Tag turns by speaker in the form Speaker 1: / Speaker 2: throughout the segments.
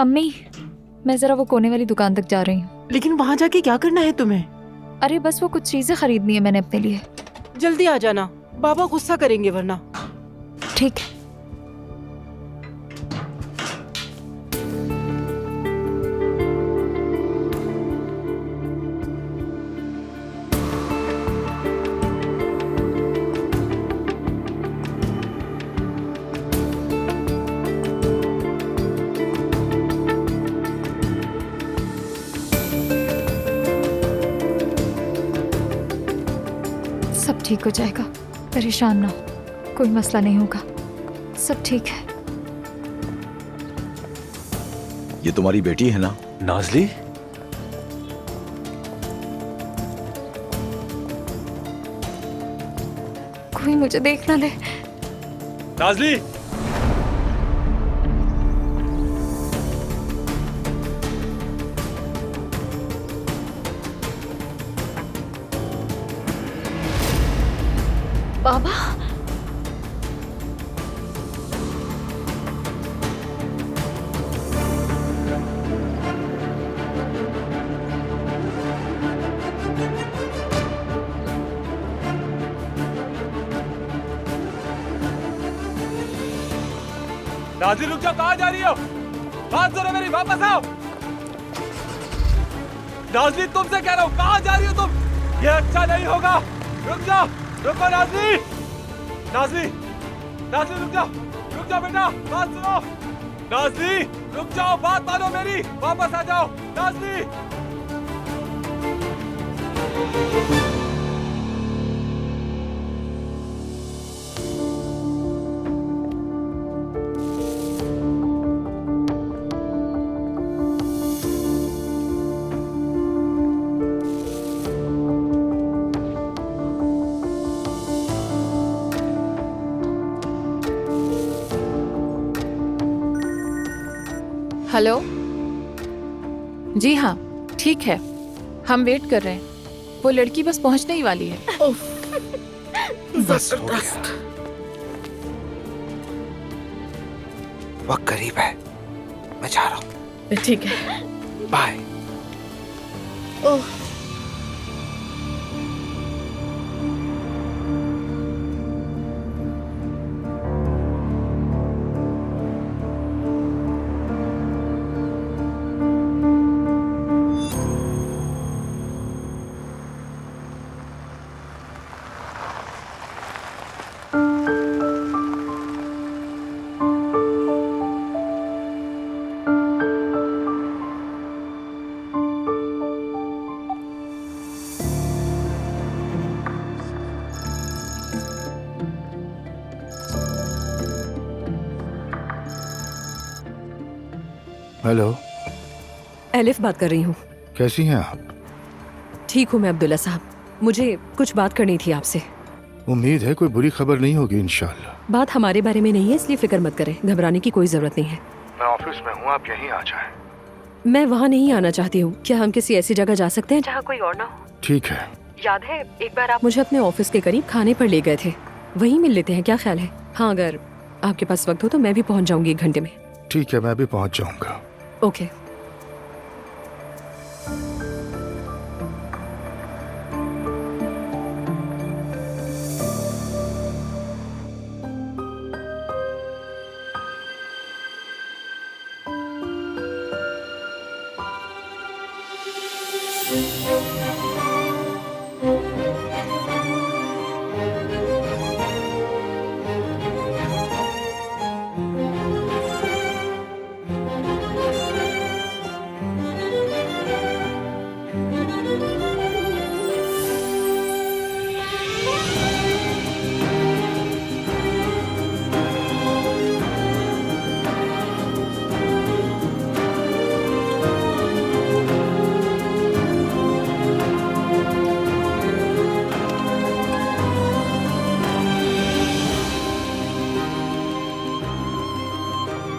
Speaker 1: अम्मी, मैं जरा वो कोने वाली दुकान तक जा रही हूँ।
Speaker 2: लेकिन वहाँ जाके क्या करना है तुम्हें?
Speaker 1: अरे बस वो कुछ चीजें खरीदनी है मैंने अपने लिए।
Speaker 2: जल्दी आ जाना, बाबा गुस्सा करेंगे वरना।
Speaker 1: ठीक है। सब ठीक हो जाएगा, परेशान ना हो, कोई मसला नहीं होगा, सब ठीक है।
Speaker 3: ये तुम्हारी बेटी है ना?
Speaker 4: नाज़ली?
Speaker 1: कोई मुझे देख ना ले।
Speaker 4: नाज़ली!
Speaker 1: बाबा,
Speaker 4: नाज़ली रुक जाओ, कहाँ जा रही हो? बात सुनो मेरी, वापस आओ। नाज़ली तुमसे कह रहा हूँ, कहाँ जा रही हो तुम? ये अच्छा नहीं होगा। रुक जाओ, रुको नाज़ली। नाज़ली, नाज़ली रुक जाओ बेटा, बात सुनो। नाज़ली रुक जाओ, बात मानो मेरी, वापस आ जाओ। नाज़ली।
Speaker 5: हेलो। जी हाँ, ठीक है, हम वेट कर रहे हैं। वो लड़की बस पहुंचने ही वाली है।
Speaker 6: बस हो गया, वक्त करीब है, मैं जा रहा हूँ।
Speaker 5: ठीक है,
Speaker 6: बाय।
Speaker 5: ओह
Speaker 7: हेलो,
Speaker 8: एलिफ बात कर रही हूँ।
Speaker 7: कैसी हैं आप?
Speaker 8: ठीक हूँ मैं अब्दुल्ला साहब, मुझे कुछ बात करनी थी आपसे।
Speaker 7: उम्मीद है कोई बुरी खबर नहीं होगी इंशाल्लाह।
Speaker 8: बात हमारे बारे में नहीं है, इसलिए फिक्र मत करें, घबराने की कोई जरूरत नहीं है।
Speaker 7: मैं ऑफिस में हूँ, आप यहीं आ जाएं।
Speaker 8: मैं वहाँ नहीं आना चाहती हूँ। क्या हम किसी ऐसी जगह जा सकते हैं जहाँ कोई और ना हो?
Speaker 7: ठीक है।
Speaker 8: याद है एक बार आप मुझे अपने ऑफिस के करीब खाने पर ले गए थे, वहीं मिल लेते हैं, क्या ख्याल है? हाँ, अगर आपके पास वक्त हो तो मैं भी पहुँच जाऊंगी 1 घंटे में।
Speaker 7: ठीक है, मैं भी पहुँच जाऊंगा।
Speaker 8: ओके।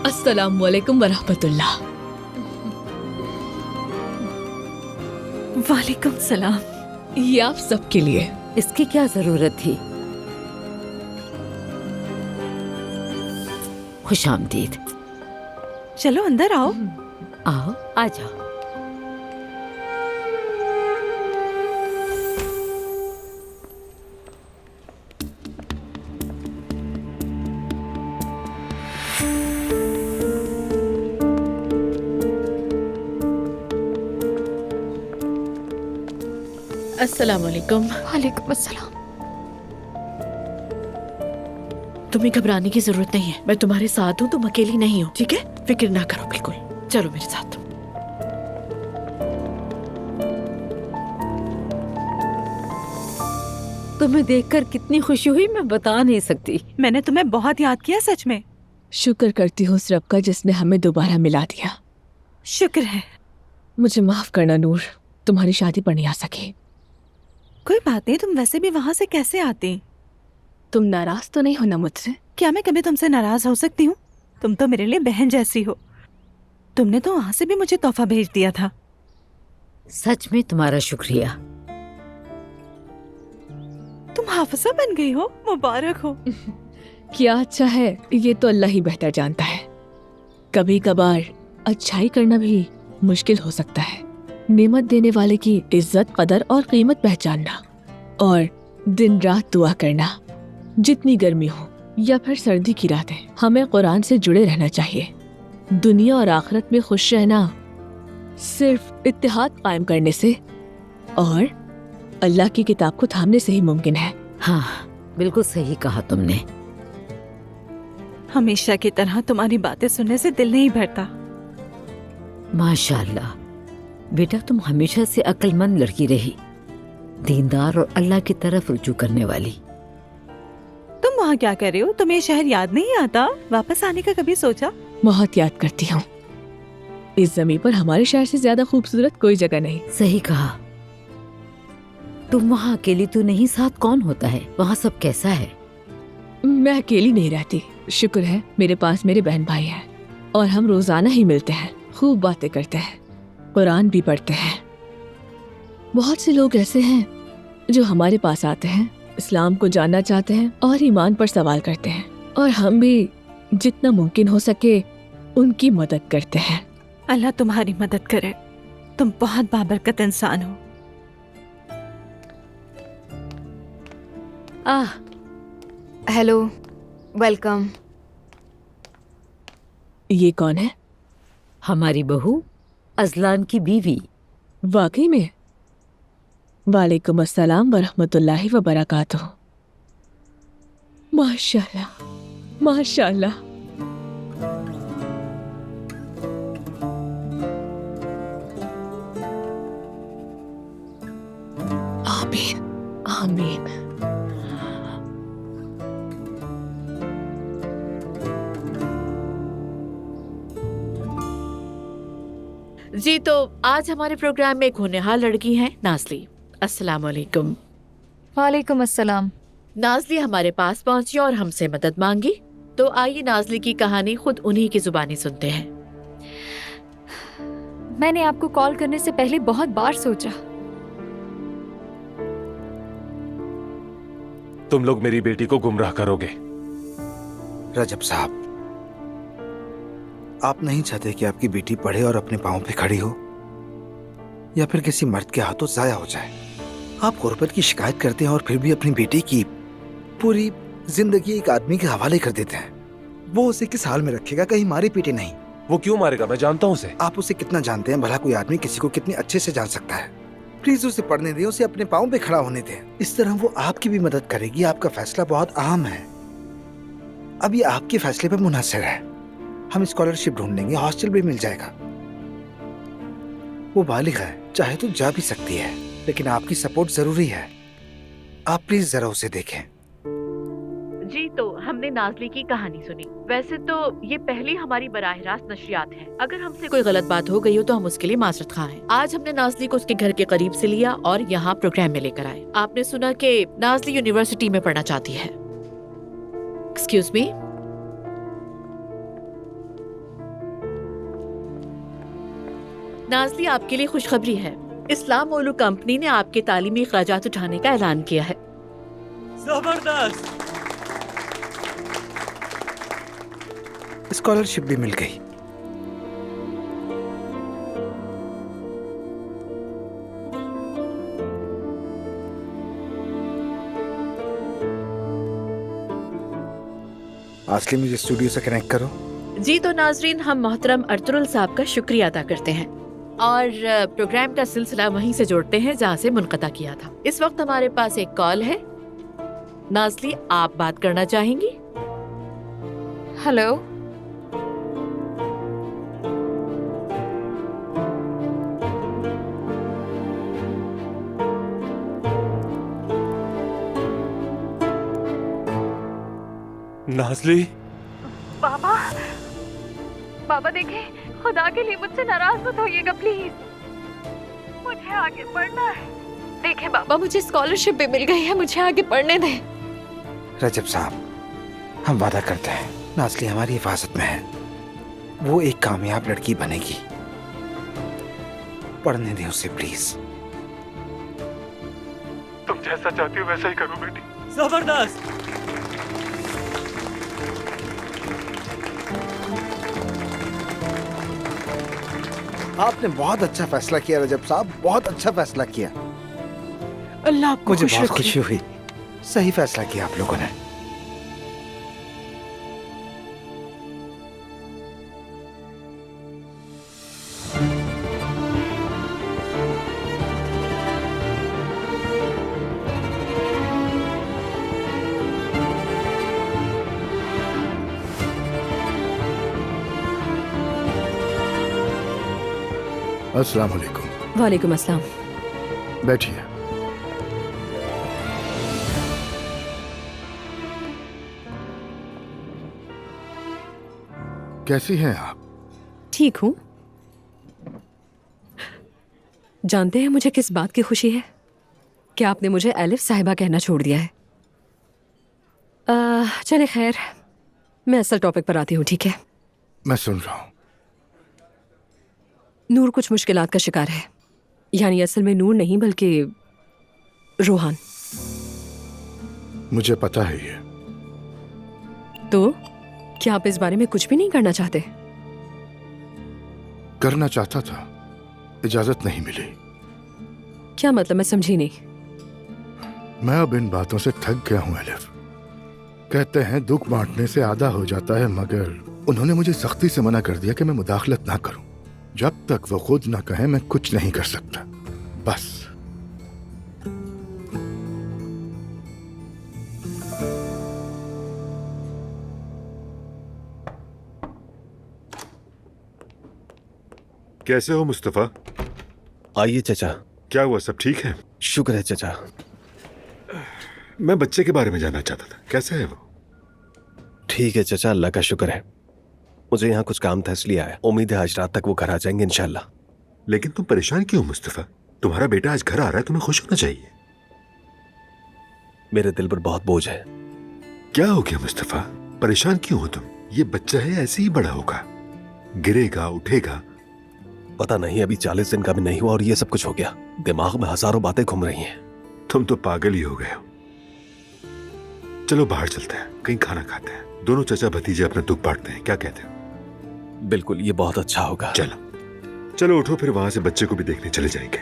Speaker 9: अस्सलाम वालेकुम वरहमतुल्लाह।
Speaker 8: वालेकुम सलाम।
Speaker 9: ये आप सबके लिए।
Speaker 8: इसकी क्या जरूरत थी?
Speaker 9: खुशामदीद।
Speaker 2: चलो अंदर आओ।
Speaker 10: आओ, आ जाओ।
Speaker 9: अस्सलाम वालेकुम।
Speaker 1: वालेकुम अस्सलाम।
Speaker 9: तुम्हें घबराने की जरूरत नहीं है, मैं तुम्हारे साथ हूँ, तुम अकेली नहीं हो, ठीक है? फिक्र ना करो बिल्कुल। चलो मेरे साथ।
Speaker 10: तुम्हें देखकर कितनी खुशी हुई मैं बता नहीं सकती।
Speaker 2: मैंने तुम्हें बहुत याद किया, सच में।
Speaker 9: शुक्र करती हूँ उस रब का जिसने हमें दोबारा मिला दिया।
Speaker 2: शुक्र है।
Speaker 9: मुझे माफ करना नूर, तुम्हारी शादी पर नहीं आ सकी।
Speaker 2: कोई बात नहीं, तुम वैसे भी वहाँ से कैसे आती?
Speaker 9: तुम नाराज तो नहीं हो ना मुझसे?
Speaker 2: क्या मैं कभी तुमसे नाराज हो सकती हूँ? तुम तो मेरे लिए बहन जैसी हो। तुमने तो वहाँ से भी मुझे तोहफा भेज दिया था।
Speaker 10: सच में तुम्हारा शुक्रिया।
Speaker 2: तुम हाफिजा बन गई हो, मुबारक हो।
Speaker 9: क्या अच्छा है ये तो अल्लाह ही बेहतर जानता है। कभी कभार अच्छाई करना भी मुश्किल हो सकता है। नेमत देने वाले की इज्जत, कदर और कीमत पहचानना, और दिन रात दुआ करना, जितनी गर्मी हो या फिर सर्दी की रातें, हमें कुरान से जुड़े रहना चाहिए। दुनिया और आखिरत में खुश रहना सिर्फ इत्तेहाद कायम करने से और अल्लाह की किताब को थामने से ही मुमकिन है।
Speaker 10: हाँ, बिल्कुल सही कहा तुमने।
Speaker 2: हमेशा की तरह तुम्हारी बातें सुनने से दिल नहीं भरता।
Speaker 10: माशाअल्लाह बेटा, तुम हमेशा से अक्लमंद लड़की रही, दीनदार और अल्लाह की तरफ रुजू करने वाली।
Speaker 2: तुम वहाँ क्या कर रहे हो? तुम्हें ये शहर याद नहीं आता? वापस आने का कभी सोचा?
Speaker 9: बहुत याद करती हूँ। इस जमीन पर हमारे शहर से ज्यादा खूबसूरत कोई जगह नहीं।
Speaker 10: सही कहा। तुम वहाँ अकेली तो नहीं, साथ कौन होता है? वहाँ सब कैसा है?
Speaker 9: मैं अकेली नहीं रहती, शुक्र है मेरे पास मेरे बहन भाई हैं और हम रोजाना ही मिलते हैं, खूब बातें करते हैं, कुरान भी पढ़ते हैं। बहुत से लोग ऐसे हैं जो हमारे पास आते हैं, इस्लाम को जानना चाहते हैं और ईमान पर सवाल करते हैं, और हम भी जितना मुमकिन हो सके उनकी मदद करते हैं।
Speaker 2: अल्लाह तुम्हारी मदद करे। तुम बहुत बाबरकत इंसान हो।
Speaker 1: Hello, welcome.
Speaker 9: ये कौन है?
Speaker 10: हमारी बहू, अजलान की बीवी।
Speaker 9: वाकई में? वालेकुम अस्सलाम वरहमतुल्लाहि व बरकातुहू। माशाल्लाह, माशाल्लाह। आमीन, आमीन।
Speaker 11: जी, तो आज हमारे प्रोग्राम में एक होनहार लड़की हैं, नाज़ली। अस्सलाम वालेकुम।
Speaker 1: वालेकुम अस्सलाम।
Speaker 11: नाज़ली हमारे पास पहुंची और हमसे मदद मांगी, तो आइए नाज़ली की कहानी खुद उन्हीं की जुबानी सुनते हैं।
Speaker 1: मैंने आपको कॉल करने से पहले बहुत बार सोचा।
Speaker 4: तुम लोग मेरी बेटी को गुमराह करोगे।
Speaker 6: रजब साहब, आप नहीं चाहते कि आपकी बेटी पढ़े और अपने पांव पे खड़ी हो, या फिर किसी मर्द के हाथों जाया हो जाए। आप गुर्बत की शिकायत करते हैं और फिर भी अपनी बेटी की पूरी जिंदगी एक आदमी के हवाले कर देते हैं। वो उसे किस हाल में रखेगा? कहीं मारे पीटे नहीं।
Speaker 4: वो क्यों मारेगा? मैं जानता हूँ उसे।
Speaker 6: आप उसे कितना जानते हैं? भला कोई आदमी किसी को कितने अच्छे से जान सकता है। प्लीज उसे पढ़ने दें, उसे अपने पाँव पे खड़ा होने दें। इस तरह वो आपकी भी मदद करेगी। आपका फैसला बहुत अहम है। अब ये आपके फैसले पर मुनहसर है। हम स्कॉलरशिप ढूंढ लेंगे, हॉस्टल भी मिल जाएगा। वो बालिग है, चाहे तो जा भी सकती है, लेकिन आपकी सपोर्ट जरूरी है। आप प्लीज जरा उसे देखें।
Speaker 11: जी, तो हमने नाज़ली की कहानी सुनी। वैसे तो ये पहली हमारी बराह रास्त नशरियात है। अगर हमसे कोई गलत बात हो गई हो तो हम उसके लिए माजरत खा हैं। आज हमने नाज़ली को उसके घर के करीब से लिया और यहाँ प्रोग्राम में लेकर आए। आपने सुना कि नाज़ली यूनिवर्सिटी में पढ़ना चाहती है। एक्सक्यूज मी, नाज़ली, आपके लिए खुशखबरी है। इस्लाम ओलू कंपनी ने आपके तालीमी खर्चात उठाने का ऐलान किया है।
Speaker 4: जबरदस्त।
Speaker 6: स्कॉलरशिप भी मिल गई। असली मुझे स्टूडियो से कनेक्ट करो।
Speaker 11: जी तो नाजरीन, हम मोहतरम अर्तुगरुल साहब का शुक्रिया अदा करते हैं और प्रोग्राम का सिलसिला वहीं से जोड़ते हैं जहाँ से मुनक़ता किया था। इस वक्त हमारे पास एक कॉल है। नाज़ली, आप बात करना चाहेंगी?
Speaker 5: हेलो।
Speaker 4: नाज़ली,
Speaker 1: बाबा, बाबा देखें, खुदा के लिए मुझसे नाराज मत होइएगा प्लीज। मुझे आगे पढ़ना है। देखें बाबा, मुझे स्कॉलरशिप भी मिल गई है, मुझे आगे पढ़ने दें।
Speaker 6: रजब साहब, हम वादा करते हैं नाज़ली हमारी हिफाजत में है। वो एक कामयाब लड़की बनेगी। पढ़ने दें उसे प्लीज।
Speaker 7: तुम जैसा चाहती हो वैसा ही करो बेटी।
Speaker 4: जबरदस्त।
Speaker 6: आपने बहुत अच्छा फैसला किया रजब साहब, बहुत अच्छा फैसला किया।
Speaker 2: अल्लाह आपको
Speaker 6: मुझे
Speaker 2: खुश
Speaker 6: बहुत
Speaker 2: रखे।
Speaker 6: खुशी हुई। सही फैसला किया आप लोगों ने।
Speaker 7: अस्सलाम वालेकुम।
Speaker 8: वालेकुम अस्सलाम।
Speaker 7: बैठिए। कैसी हैं आप?
Speaker 8: ठीक हूँ। जानते हैं मुझे किस बात की खुशी है? क्या आपने मुझे एलिफ साहिबा कहना छोड़ दिया है? चले खैर, मैं असल टॉपिक पर आती हूँ, ठीक है?
Speaker 7: मैं सुन रहा हूँ।
Speaker 8: नूर कुछ मुश्किलात का शिकार है। यानी असल में नूर नहीं बल्कि रोहान।
Speaker 7: मुझे पता है ये।
Speaker 8: तो क्या आप इस बारे में कुछ भी नहीं करना चाहते?
Speaker 7: करना चाहता था, इजाजत नहीं मिली।
Speaker 8: क्या मतलब, मैं समझी नहीं।
Speaker 7: मैं अब इन बातों से थक गया हूँ एलिफ। कहते हैं दुख बांटने से आधा हो जाता है, मगर उन्होंने मुझे सख्ती से मना कर दिया कि मैं मुदाखलत ना करूं। जब तक वो खुद ना कहे मैं कुछ नहीं कर सकता। बस।
Speaker 12: कैसे हो मुस्तफा?
Speaker 3: आइए चचा।
Speaker 12: क्या हुआ, सब ठीक है?
Speaker 3: शुक्र है चचा।
Speaker 12: मैं बच्चे के बारे में जानना चाहता था, कैसा है वो?
Speaker 3: ठीक है चचा, अल्लाह का शुक्र है। मुझे यहाँ कुछ काम था इसलिए आया। उम्मीद है आज रात तक वो घर आ जाएंगे इंशाल्लाह।
Speaker 12: लेकिन तुम परेशान क्यों मुस्तफा? तुम्हारा बेटा आज घर आ रहा है, तुम्हें खुश होना चाहिए।
Speaker 3: मेरे दिल पर बहुत बोझ है।
Speaker 12: क्या हो गया मुस्तफा? परेशान क्यों हो तुम? ये बच्चा है, ऐसे ही बड़ा होगा, गिरेगा उठेगा।
Speaker 3: पता नहीं, अभी 40 दिन का भी नहीं हुआ और ये सब कुछ हो गया। दिमाग में हजारों बातें घूम रही हैं।
Speaker 12: तुम तो पागल ही हो गए हो। चलो बाहर चलते हैं, कहीं खाना खाते हैं। दोनों चचा भतीजे अपना दुख बांटते हैं, क्या कहते हो?
Speaker 3: बिल्कुल, ये बहुत अच्छा होगा।
Speaker 12: चलो चलो उठो, फिर वहां से बच्चे को भी देखने चले जाएंगे।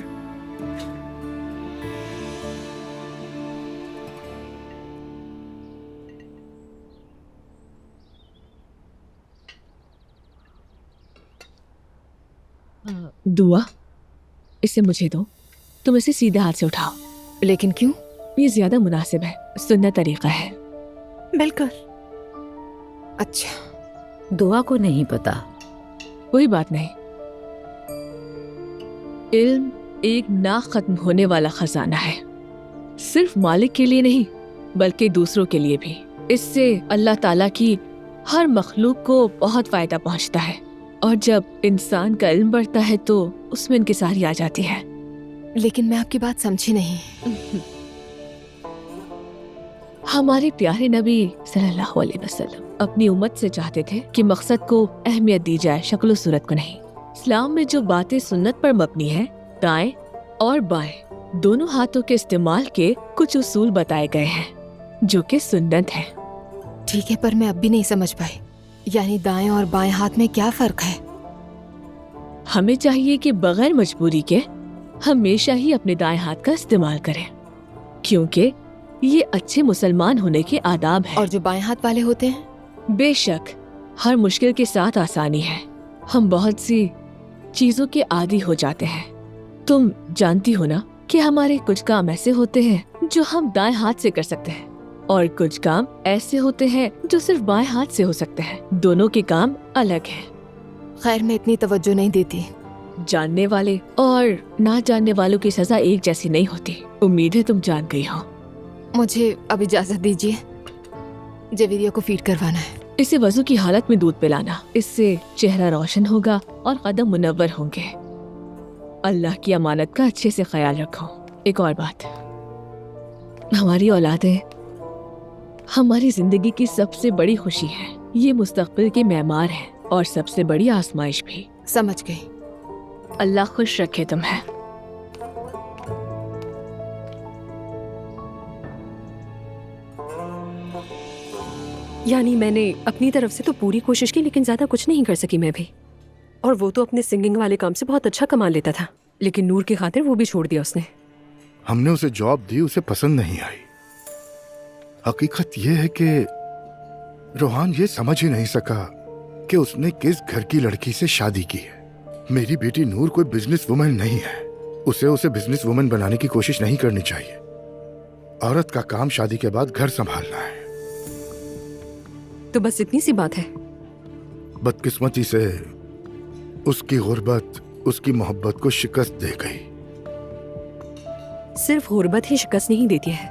Speaker 9: दुआ, इसे मुझे दो। तुम इसे सीधे हाथ से उठाओ।
Speaker 8: लेकिन क्यों?
Speaker 9: ये ज्यादा मुनासिब है, सुन्नत तरीका है।
Speaker 2: बिल्कुल।
Speaker 10: अच्छा, दुआ को नहीं पता।
Speaker 9: कोई बात नहीं। इल्म एक ना खत्म होने वाला खजाना है, सिर्फ मालिक के लिए नहीं बल्कि दूसरों के लिए भी। इससे अल्लाह ताला की हर मखलूक को बहुत फायदा पहुंचता है, और जब इंसान का इल्म बढ़ता है तो उसमें इनकिसारी आ जाती है।
Speaker 8: लेकिन मैं आपकी बात समझी नहीं।
Speaker 9: हमारे प्यारे नबी सल्लल्लाहु अलैहि वसल्लम अपनी उम्मत से चाहते थे कि मकसद को अहमियत दी जाए, शक्ल सूरत को नहीं। इस्लाम में जो बातें सुन्नत पर मबनी है, दाएं और बाएं दोनों हाथों के इस्तेमाल के कुछ उसूल बताए गए हैं जो कि सुन्नत है।
Speaker 8: ठीक है, पर मैं अब भी नहीं समझ पाई। यानी दाएं और बाएं हाथ में क्या फर्क है?
Speaker 9: हमें चाहिए कि बगैर मजबूरी के हमेशा ही अपने दाएं हाथ का इस्तेमाल करें, क्योंकि ये अच्छे मुसलमान होने के आदाब है।
Speaker 8: और जो बाएं हाथ वाले होते हैं
Speaker 9: बेशक हर मुश्किल के साथ आसानी है। हम बहुत सी चीजों के आदी हो जाते हैं। तुम जानती हो ना कि हमारे कुछ काम ऐसे होते हैं जो हम दाएं हाथ से कर सकते हैं और कुछ काम ऐसे होते हैं जो सिर्फ बाएं हाथ से हो सकते हैं। दोनों के काम अलग हैं।
Speaker 5: खैर, मैं इतनी तवज्जो नहीं देती।
Speaker 9: जानने वाले और ना जानने वालों की सजा एक जैसी नहीं होती। उम्मीद है तुम जान गई हो।
Speaker 5: मुझे अब इजाजत दीजिए, जवेरिया को फीड करवाना है।
Speaker 9: इसे वजू की हालत में दूध पिलाना, इससे चेहरा रोशन होगा और कदम मुनव्वर होंगे। अल्लाह की अमानत का अच्छे से ख्याल रखो। एक और बात, हमारी औलादें हमारी जिंदगी की सबसे बड़ी खुशी है। ये मुस्तकबिल के मेहमान हैं और सबसे बड़ी आजमाइश भी।
Speaker 5: समझ गई।
Speaker 9: अल्लाह खुश रखे तुम्हें।
Speaker 8: यानी मैंने अपनी तरफ से तो पूरी कोशिश की, लेकिन ज्यादा कुछ नहीं कर सकी मैं भी। और वो तो अपने सिंगिंग वाले काम से बहुत अच्छा कमा लेता था, लेकिन नूर की खातिर वो भी छोड़ दिया उसने।
Speaker 7: हमने उसे जॉब दी, उसे पसंद नहीं आई। हकीकत यह है कि रोहान ये समझ ही नहीं सका कि उसने किस घर की लड़की से शादी की है। मेरी बेटी नूर कोई बिजनेस वुमन नहीं है। उसे बिजनेस वुमन बनाने की कोशिश नहीं करनी चाहिए। औरत का काम शादी के बाद घर संभालना है।
Speaker 8: तो बस इतनी सी बात है।
Speaker 7: बदकिस्मती से उसकी गुर्बत उसकी मोहब्बत को शिकस्त दे गई।
Speaker 8: सिर्फ गुर्बत ही शिकस्त नहीं देती है,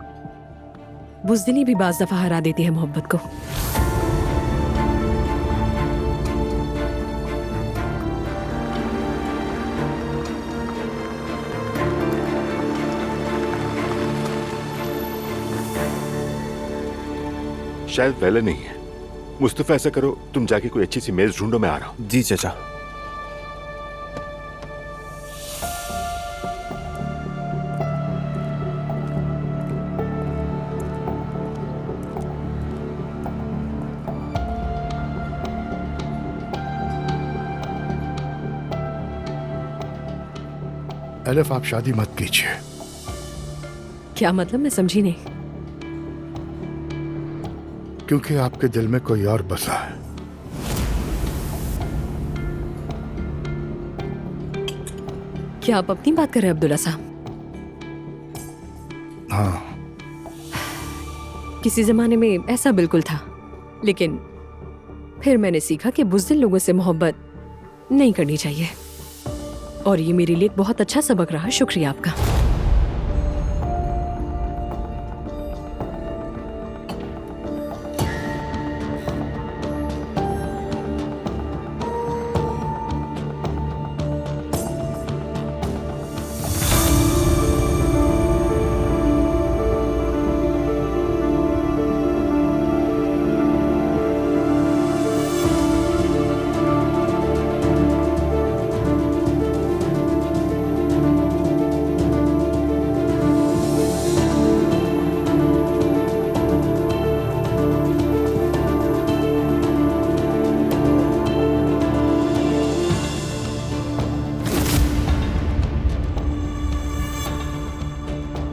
Speaker 8: बुज़दिली भी बाज दफा हरा देती है मोहब्बत को।
Speaker 12: शायद वेला नहीं है। मुस्तफा, ऐसा करो, तुम जाके कोई अच्छी सी मेज ढूंढो, मैं आ रहा हूँ।
Speaker 3: जी चाचा।
Speaker 7: एलिफ, आप शादी मत कीजिए।
Speaker 8: क्या मतलब? मैं समझी नहीं।
Speaker 7: क्योंकि आपके दिल में कोई और बसा है।
Speaker 8: क्या आप अपनी बात कर रहे हैं अब्दुल्ला साहब?
Speaker 7: हाँ,
Speaker 8: किसी जमाने में ऐसा बिल्कुल था, लेकिन फिर मैंने सीखा कि बुज़दिल लोगों से मोहब्बत नहीं करनी चाहिए, और ये मेरे लिए एक बहुत अच्छा सबक रहा। शुक्रिया आपका।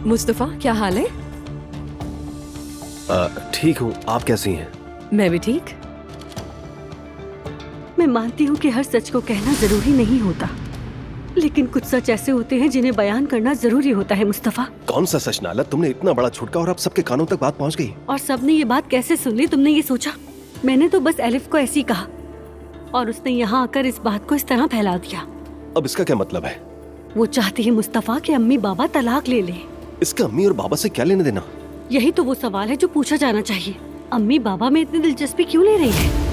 Speaker 8: मुस्तफा, क्या हाल है?
Speaker 3: ठीक हूँ, आप कैसी हैं?
Speaker 8: मैं भी ठीक।
Speaker 13: मैं मानती हूँ कि हर सच को कहना जरूरी नहीं होता, लेकिन कुछ सच ऐसे होते हैं जिन्हें बयान करना जरूरी होता है। मुस्तफा,
Speaker 3: कौन सा सच नाला? तुमने इतना बड़ा छुटका और अब सबके कानों तक बात पहुँच गई।
Speaker 13: और सबने ये बात कैसे सुन ली? तुमने ये सोचा? मैंने तो बस एलिफ को ऐसे ही कहा और उसने यहाँ आकर इस बात को इस तरह फैला दिया।
Speaker 3: अब इसका क्या मतलब है?
Speaker 13: वो चाहती है मुस्तफा कि अम्मी बाबा तलाक ले लें।
Speaker 3: इसका अम्मी और बाबा से क्या लेने देना?
Speaker 13: यही तो वो सवाल है जो पूछा जाना चाहिए। अम्मी बाबा में इतनी दिलचस्पी क्यों ले रही है?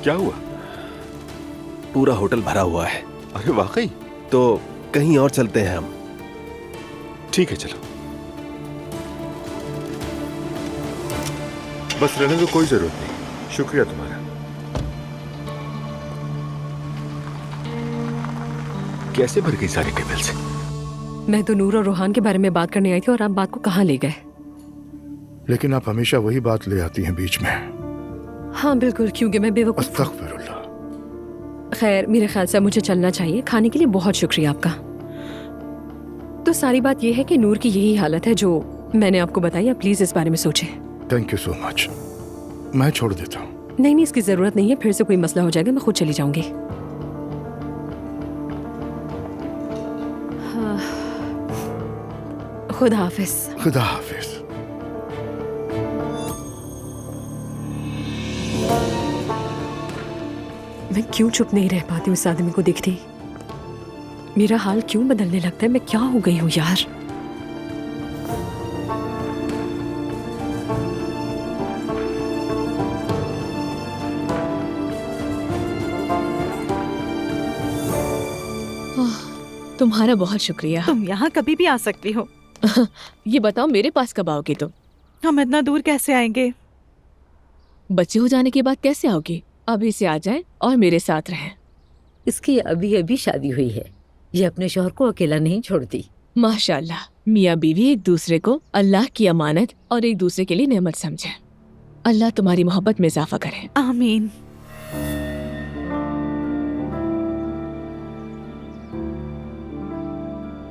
Speaker 12: क्या हुआ?
Speaker 3: पूरा होटल भरा हुआ है।
Speaker 12: अरे वाकई?
Speaker 3: तो कहीं और चलते हैं हम।
Speaker 12: ठीक है, चलो। बस रहने को कोई जरूरत नहीं। शुक्रिया तुम्हारा। कैसे भर गई सारी टेबल्स?
Speaker 8: मैं तो नूर और रोहान के बारे में बात करने आई थी और आप बात को कहाँ ले गए?
Speaker 7: लेकिन आप हमेशा वही बात ले आती हैं बीच में।
Speaker 8: हाँ बिल्कुल, क्योंकि मैं बेवकूफ।
Speaker 7: अस्तगफिरुल्लाह।
Speaker 8: खैर, मेरे ख्याल से मुझे चलना चाहिए। खाने के लिए बहुत शुक्रिया आपका। तो सारी बात यह है कि नूर की यही हालत है जो मैंने आपको बताई। आप प्लीज इस बारे में सोचें।
Speaker 7: Thank you so much. मैं छोड़ देता हूँ।
Speaker 8: नहीं, इसकी जरूरत नहीं है। फिर से कोई मसला हो जाएगा, मैं खुद चली जाऊंगी। हाँ। खुदा हाफिज।
Speaker 7: खुदा हाफिज।
Speaker 8: मैं क्यों चुप नहीं रह पाती उस आदमी को देखती? मेरा हाल क्यों बदलने लगता है? मैं क्या हो गई हूँ यार?
Speaker 9: तुम्हारा बहुत शुक्रिया।
Speaker 2: तुम यहाँ कभी भी आ सकती हो।
Speaker 9: ये बताओ, मेरे पास कब आओगी तुम?
Speaker 2: हम इतना दूर कैसे आएंगे?
Speaker 9: बच्चे हो जाने के बाद कैसे आओगी? अभी से आ जाए और मेरे साथ रहें।
Speaker 10: इसकी अभी अभी शादी हुई है, ये अपने शौहर को अकेला नहीं छोड़ती।
Speaker 9: माशाल्लाह, मियाँ बीवी एक दूसरे को अल्लाह की अमानत और एक दूसरे के लिए नेमत समझे। अल्लाह तुम्हारी मोहब्बत में इजाफा करे।
Speaker 2: आमीन।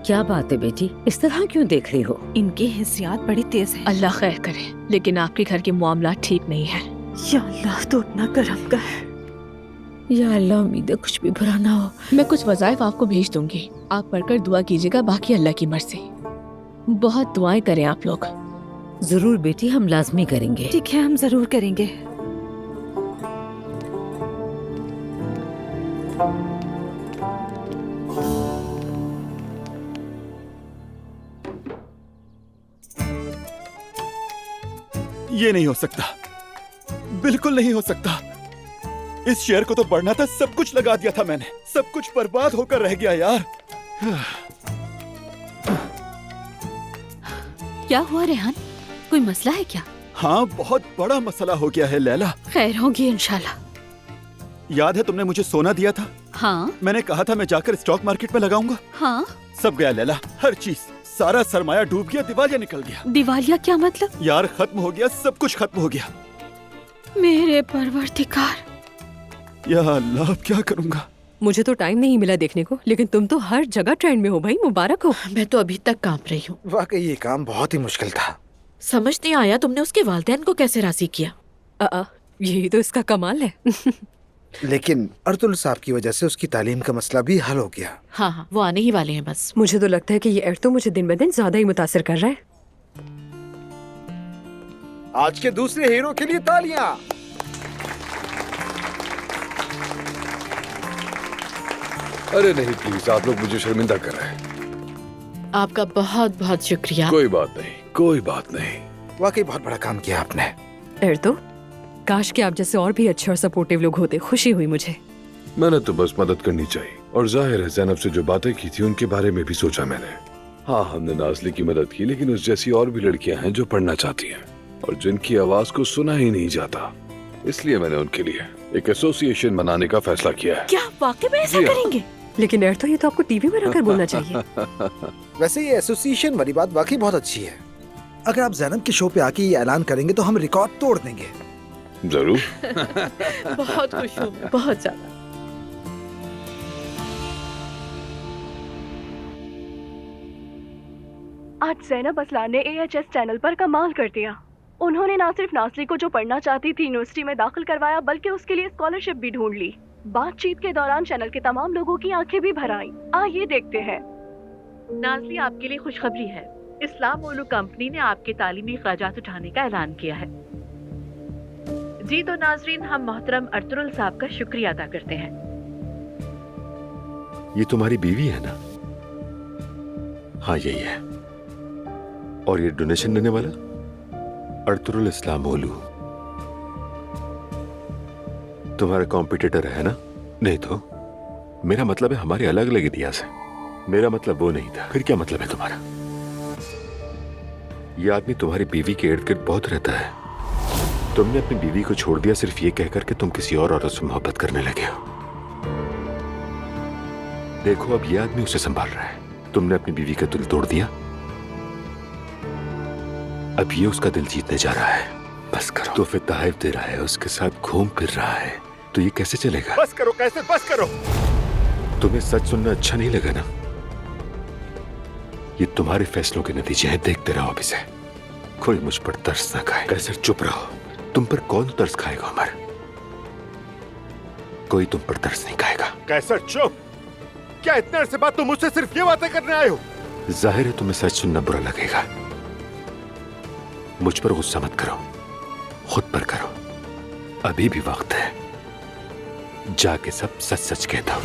Speaker 10: क्या बात है बेटी, इस तरह क्यों देख रही हो?
Speaker 2: इनकी हिस्सियात बड़ी तेज है।
Speaker 9: अल्लाह खैर करे, लेकिन आपके घर के मामला ठीक नहीं है।
Speaker 2: या अल्लाह, तो अपना करम कर।
Speaker 10: या अल्लाह, उम्मीद है कुछ भी बुरा ना हो।
Speaker 9: मैं कुछ वज़ाइफ आपको भेज दूंगी, आप पढ़कर दुआ कीजिएगा। बाकी अल्लाह की मर्जी। बहुत दुआएं करें आप लोग।
Speaker 10: जरूर बेटी, हम लाजमी करेंगे।
Speaker 2: ठीक है, हम जरूर करेंगे।
Speaker 14: ये नहीं हो सकता, बिल्कुल नहीं हो सकता। इस शेयर को तो बढ़ना था, सब कुछ लगा दिया था मैंने, सब कुछ बर्बाद होकर रह गया यार।
Speaker 13: क्या हुआ रेहान, कोई मसला है क्या?
Speaker 14: हाँ, बहुत बड़ा मसला हो गया है लैला।
Speaker 13: खैर होगी इंशाल्लाह।
Speaker 14: याद है तुमने मुझे सोना दिया था?
Speaker 13: हाँ।
Speaker 14: मैंने कहा था मैं जाकर स्टॉक मार्केट में लगाऊंगा।
Speaker 13: हाँ।
Speaker 14: सब गया लैला, हर चीज, सारा सरमाया डूब गया, दिवालिया निकल गया।
Speaker 13: दिवालिया क्या मतलब?
Speaker 14: यार खत्म हो गया, सब कुछ खत्म हो गया।
Speaker 13: मेरे परवरदिगार।
Speaker 14: या अल्लाह, अब क्या करूंगा?
Speaker 8: मुझे तो टाइम नहीं मिला देखने को, लेकिन तुम तो हर जगह ट्रेंड में हो भाई, मुबारक हो।
Speaker 11: मैं तो अभी तक कांप रही हूँ।
Speaker 6: वाकई ये काम बहुत ही मुश्किल था।
Speaker 11: समझ नहीं आया तुमने उसके वालिदैन को कैसे राजी किया।
Speaker 8: यही तो इसका कमाल है।
Speaker 6: लेकिन अर्तुल साहब की वजह से उसकी तालीम का मसला भी हल हो गया।
Speaker 11: हाँ, वो आने ही वाले हैं बस।
Speaker 8: मुझे तो लगता है कि ये अर्तु मुझे दिन ब दिन ज्यादा ही मुतासिर कर रहा है।
Speaker 6: आज के दूसरे हीरो के लिए तालियां।
Speaker 12: अरे नहीं प्लीज, आप लोग मुझे शर्मिंदा कर रहे हैं।
Speaker 11: आपका बहुत बहुत शुक्रिया।
Speaker 12: कोई बात नहीं, कोई बात नहीं।
Speaker 6: वाकई बहुत बड़ा काम किया आपने।
Speaker 8: अर्तु, काश कि आप जैसे और भी अच्छे और सपोर्टिव लोग होते। खुशी हुई मुझे।
Speaker 12: मैंने तो बस मदद करनी चाहिए, और जाहिर है ज़ैनब से जो बातें की थी उनके बारे में भी सोचा मैंने। हाँ, हमने नाज़ली की मदद की, लेकिन उस जैसी और भी लड़कियां हैं जो पढ़ना चाहती हैं और जिनकी आवाज को सुना ही नहीं जाता। इसलिए मैंने उनके लिए एक एसोसिएशन बनाने का फैसला किया है।
Speaker 11: क्या वाकई में ऐसा करेंगे?
Speaker 8: लेकिन अर्तु, ये तो आपको टीवी में रखकर बोलना चाहिए।
Speaker 6: वैसे ये एसोसिएशन वाली बात वाकई बहुत अच्छी है। अगर आप ज़ैनब के शो पे आके ये ऐलान करेंगे तो हम रिकॉर्ड तोड़ देंगे।
Speaker 12: जरूर।
Speaker 11: बहुत खुश हूँ, बहुत ज्यादा।
Speaker 1: आज ज़ैनब असलान ने AHS चैनल पर कमाल कर दिया। उन्होंने ना सिर्फ नाज़ली को जो पढ़ना चाहती थी यूनिवर्सिटी में दाखिल करवाया, बल्कि उसके लिए स्कॉलरशिप भी ढूंढ ली। बातचीत के दौरान चैनल के तमाम लोगों की आंखें भी भर आईं। आइए देखते हैं।
Speaker 11: नाज़ली, आपके लिए खुशखबरी है। इस्लाम ओलू कंपनी ने आपके तालीमी खर्चात उठाने का ऐलान किया है। जी तो नाजरीन, हम मोहतरम अर्तुल साहब का शुक्रिया अदा करते हैं।
Speaker 12: ये तुम्हारी बीवी है ना? हाँ, यही है। और ये डोनेशन देने वाला अर्तुल इस्लाम ओलू तुम्हारा कॉम्पिटिटर है ना? नहीं तो मेरा मतलब है हमारे अलग अलग इतिहास है। मेरा मतलब वो नहीं था। फिर क्या मतलब है तुम्हारा? ये आदमी तुम्हारी बीवी के इर्द गिर्द बहुत रहता है। तुमने अपनी बीवी को छोड़ दिया सिर्फ ये कहकर कि तुम किसी और औरत से मोहब्बत करने लगे हो।
Speaker 15: देखो अब ये आदमी उसे संभाल रहा है। तुमने अपनी बीवी का दिल तोड़ दिया, अब ये उसका दिल जीतने जा रहा है। बस करो। तो फिर तहफ़ दे रहा है, उसके साथ घूम फिर रहा है, तो ये कैसे चलेगा?
Speaker 7: बस करो, कैसे बस करो।
Speaker 15: तुम्हें सच सुनना अच्छा नहीं लगा ना? ये तुम्हारे फैसलों के नतीजे हैं, देखते रहो अब इसे। कोई मुझ पर तरस ना खाए। कैसर चुप रहो। तुम पर कौन तरस खाएगा उमर? कोई तुम पर तरस नहीं खाएगा।
Speaker 7: कैसर चुप। क्या इतने अरसे बाद तुम मुझसे सिर्फ ये बातें करने आए हो?
Speaker 15: जाहिर है तुम्हें सच सुनना बुरा लगेगा। मुझ पर गुस्सा मत करो, खुद पर करो। अभी भी वक्त है, जाके सब सच सच कहता हूं।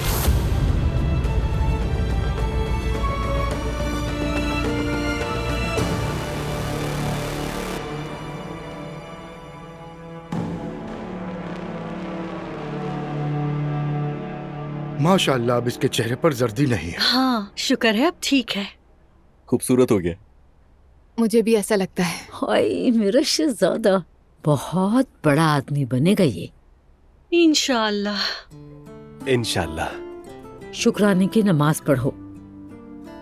Speaker 7: माशाअल्लाह, अब इसके चेहरे पर जर्दी नहीं है।
Speaker 13: हाँ, शुक्र है अब ठीक है।
Speaker 14: खूबसूरत हो गया।
Speaker 5: मुझे भी ऐसा लगता है।
Speaker 10: हाय मेरा शहजादा, बहुत बड़ा आदमी बनेगा ये।
Speaker 13: इंशाअल्लाह।
Speaker 3: इंशाअल्लाह।
Speaker 10: शुक्राने की नमाज पढ़ो,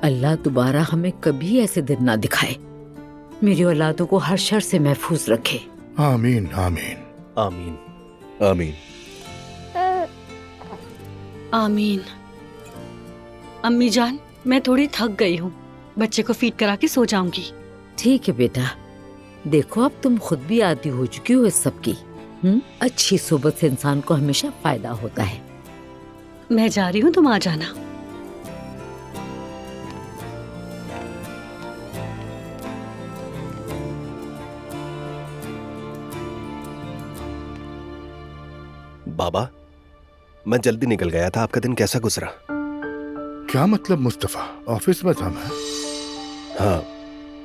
Speaker 10: अल्लाह दोबारा हमें कभी ऐसे दिन ना दिखाए। मेरी औलादों को हर शर से महफूज रखे।
Speaker 7: आमीन आमीन
Speaker 3: आमीन
Speaker 14: आमीन।
Speaker 13: आमीन। अम्मी जान, मैं थोड़ी थक गई हूँ, बच्चे को फीड करा के सो जाऊंगी।
Speaker 10: ठीक है बेटा, देखो अब तुम खुद भी आदी हो चुकी हो इस सब की। अच्छी सोबत से इंसान को हमेशा फायदा होता है।
Speaker 13: मैं जा रही हूँ, तुम आ जाना।
Speaker 3: बाबा, मैं जल्दी निकल गया था। आपका दिन कैसा गुजरा?
Speaker 7: क्या मतलब मुस्तफा? ऑफिस में था मैं।
Speaker 3: हाँ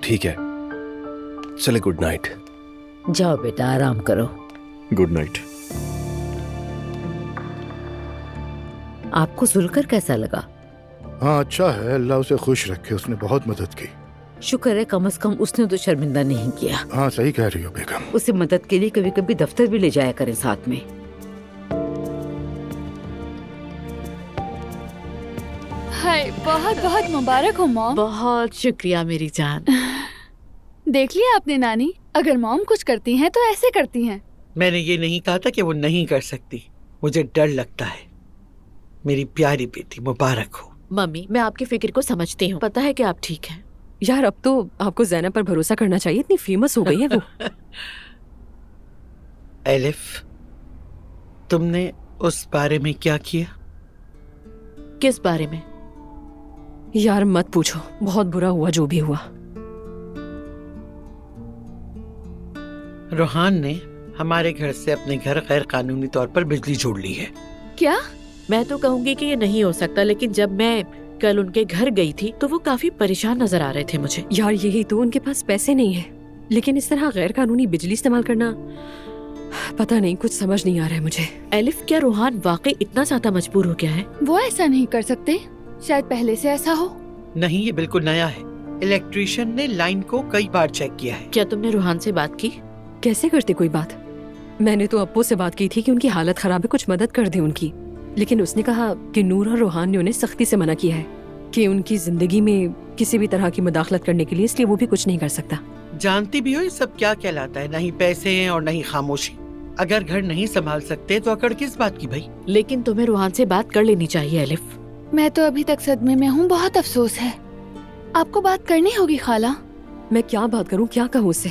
Speaker 3: ठीक है, चले गुड नाइट।
Speaker 10: जाओ बेटा, आराम करो।
Speaker 14: Good night.
Speaker 10: आपको सुलकर कैसा लगा?
Speaker 7: हाँ अच्छा है, अल्लाह उसे खुश रखे, उसने बहुत मदद की।
Speaker 10: शुक्र है कम से कम उसने तो शर्मिंदा नहीं किया।
Speaker 7: हाँ सही कह रही हो बेगम।
Speaker 10: उसे मदद के लिए कभी कभी दफ्तर भी ले जाया करें साथ में।
Speaker 1: हाय, बहुत बहुत मुबारक हो मॉम।
Speaker 11: बहुत शुक्रिया मेरी जान।
Speaker 1: देख लिया आपने नानी, अगर मॉम कुछ करती हैं तो ऐसे करती हैं।
Speaker 16: मैंने ये नहीं कहा था कि वो नहीं कर सकती, मुझे डर लगता है। मेरी प्यारी बेटी, मुबारक हो।
Speaker 11: मम्मी, मैं आपकी फिक्र को समझती हूँ, पता है कि आप ठीक हैं।
Speaker 8: यार अब तो आपको ज़ैनब पर भरोसा करना चाहिए, इतनी फेमस हो गई है वो।
Speaker 16: एलिफ, तुमने उस बारे में क्या किया?
Speaker 11: किस बारे में?
Speaker 8: यार मत पूछो, बहुत बुरा हुआ जो भी हुआ।
Speaker 16: रोहान ने हमारे घर से अपने घर गैर कानूनी तौर पर बिजली जोड़ ली है।
Speaker 11: क्या? मैं तो कहूँगी कि ये नहीं हो सकता, लेकिन जब मैं कल उनके घर गई थी तो वो काफी परेशान नजर आ रहे थे मुझे।
Speaker 8: यार यही तो, उनके पास पैसे नहीं है, लेकिन इस तरह गैर कानूनी बिजली इस्तेमाल करना, पता नहीं, कुछ समझ नहीं आ रहा है मुझे।
Speaker 11: एलिफ, क्या रोहान वाकई इतना ज्यादा मजबूर हो गया है?
Speaker 1: वो ऐसा नहीं कर सकते, शायद पहले से ऐसा हो।
Speaker 16: नहीं, ये बिल्कुल नया है। इलेक्ट्रिशियन ने लाइन को कई बार चेक किया है।
Speaker 11: क्या तुमने रोहान से बात की?
Speaker 8: कैसे करते कोई बात? मैंने तो अप्पू से बात की थी कि उनकी हालत खराब है, कुछ मदद कर दे उनकी, लेकिन उसने कहा कि नूर और रोहान ने उन्हें सख्ती से मना किया है कि उनकी जिंदगी में किसी भी तरह की मुदाखलत करने के लिए, इसलिए वो भी कुछ नहीं कर सकता।
Speaker 16: जानती भी हो ये सब क्या कहलाता है? नहीं पैसे हैं और नहीं खामोशी। अगर घर नहीं संभाल सकते तो अकड़ किस बात की भाई?
Speaker 11: लेकिन तुम्हें रोहान से बात कर लेनी चाहिए एलिफ।
Speaker 1: मैं तो अभी तक सदमे में हूँ, बहुत अफसोस है। आपको बात करनी होगी खाला।
Speaker 8: मैं क्या बात करूँ, क्या कहूँ उससे?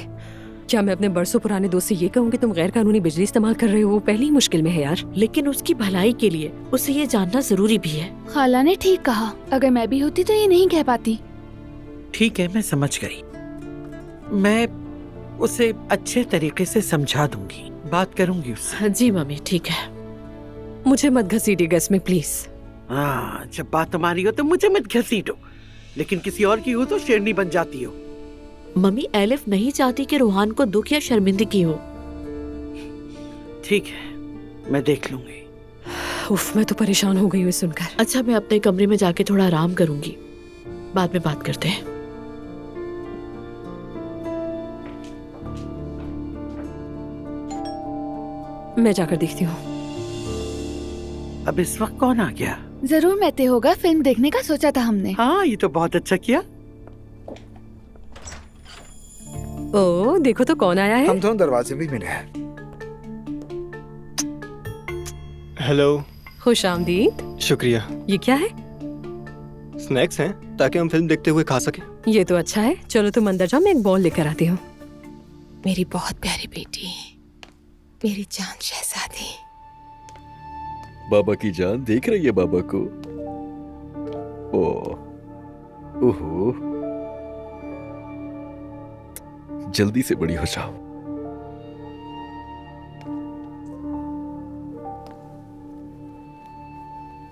Speaker 8: क्या मैं अपने बरसों पुराने दोस्त से ये कहूँ कि तुम गैर कानूनी बिजली इस्तेमाल कर रहे हो? वो पहले ही मुश्किल में है यार।
Speaker 11: लेकिन उसकी भलाई के लिए उसे ये जानना जरूरी भी है।
Speaker 1: खाला ने ठीक कहा, अगर मैं भी होती तो ये नहीं कह पाती।
Speaker 16: ठीक है, मैं समझ गई। मैं उसे अच्छे तरीके से समझा दूंगी, बात करूंगी उससे।
Speaker 11: जी मम्मी, ठीक है।
Speaker 8: मुझे मत घसीटिएगा इसमें प्लीज।
Speaker 16: हाँ, जब बात तुम्हारी हो तो मुझे मत घसीटो, लेकिन किसी और की हो तो शेरनी बन जाती हो।
Speaker 11: मम्मी, एलिफ नहीं चाहती कि रोहान को दुख या शर्मिंदगी हो।
Speaker 16: ठीक है, मैं देख लूंगी।
Speaker 8: उफ, मैं तो परेशान हो गई हूँ सुनकर।
Speaker 11: अच्छा, मैं अपने कमरे में जाके थोड़ा आराम करूंगी, बाद में बात करते हैं।
Speaker 8: मैं जाकर देखती हूँ।
Speaker 16: अब इस वक्त कौन आ गया?
Speaker 1: जरूर मैते होगा, फिल्म देखने का सोचा था हमने।
Speaker 16: हाँ, ये तो बहुत अच्छा किया।
Speaker 8: ओ देखो तो कौन आया है।
Speaker 6: हम दोनों दरवाजे भी मिले हैं।
Speaker 17: हेलो।
Speaker 8: खुश आमदीद।
Speaker 17: शुक्रिया।
Speaker 8: ये क्या है?
Speaker 17: स्नैक्स हैं ताकि हम फिल्म देखते हुए खा सकें।
Speaker 8: ये तो अच्छा है। चलो तुम अंदर जाओ, मैं एक बॉल लेकर आती हूँ।
Speaker 5: मेरी बहुत प्यारी बेटी, मेरी जान शहजादी।
Speaker 15: बाबा की जान देख रही है बाबा को। ओहो, जल्दी से बड़ी हो जाओ।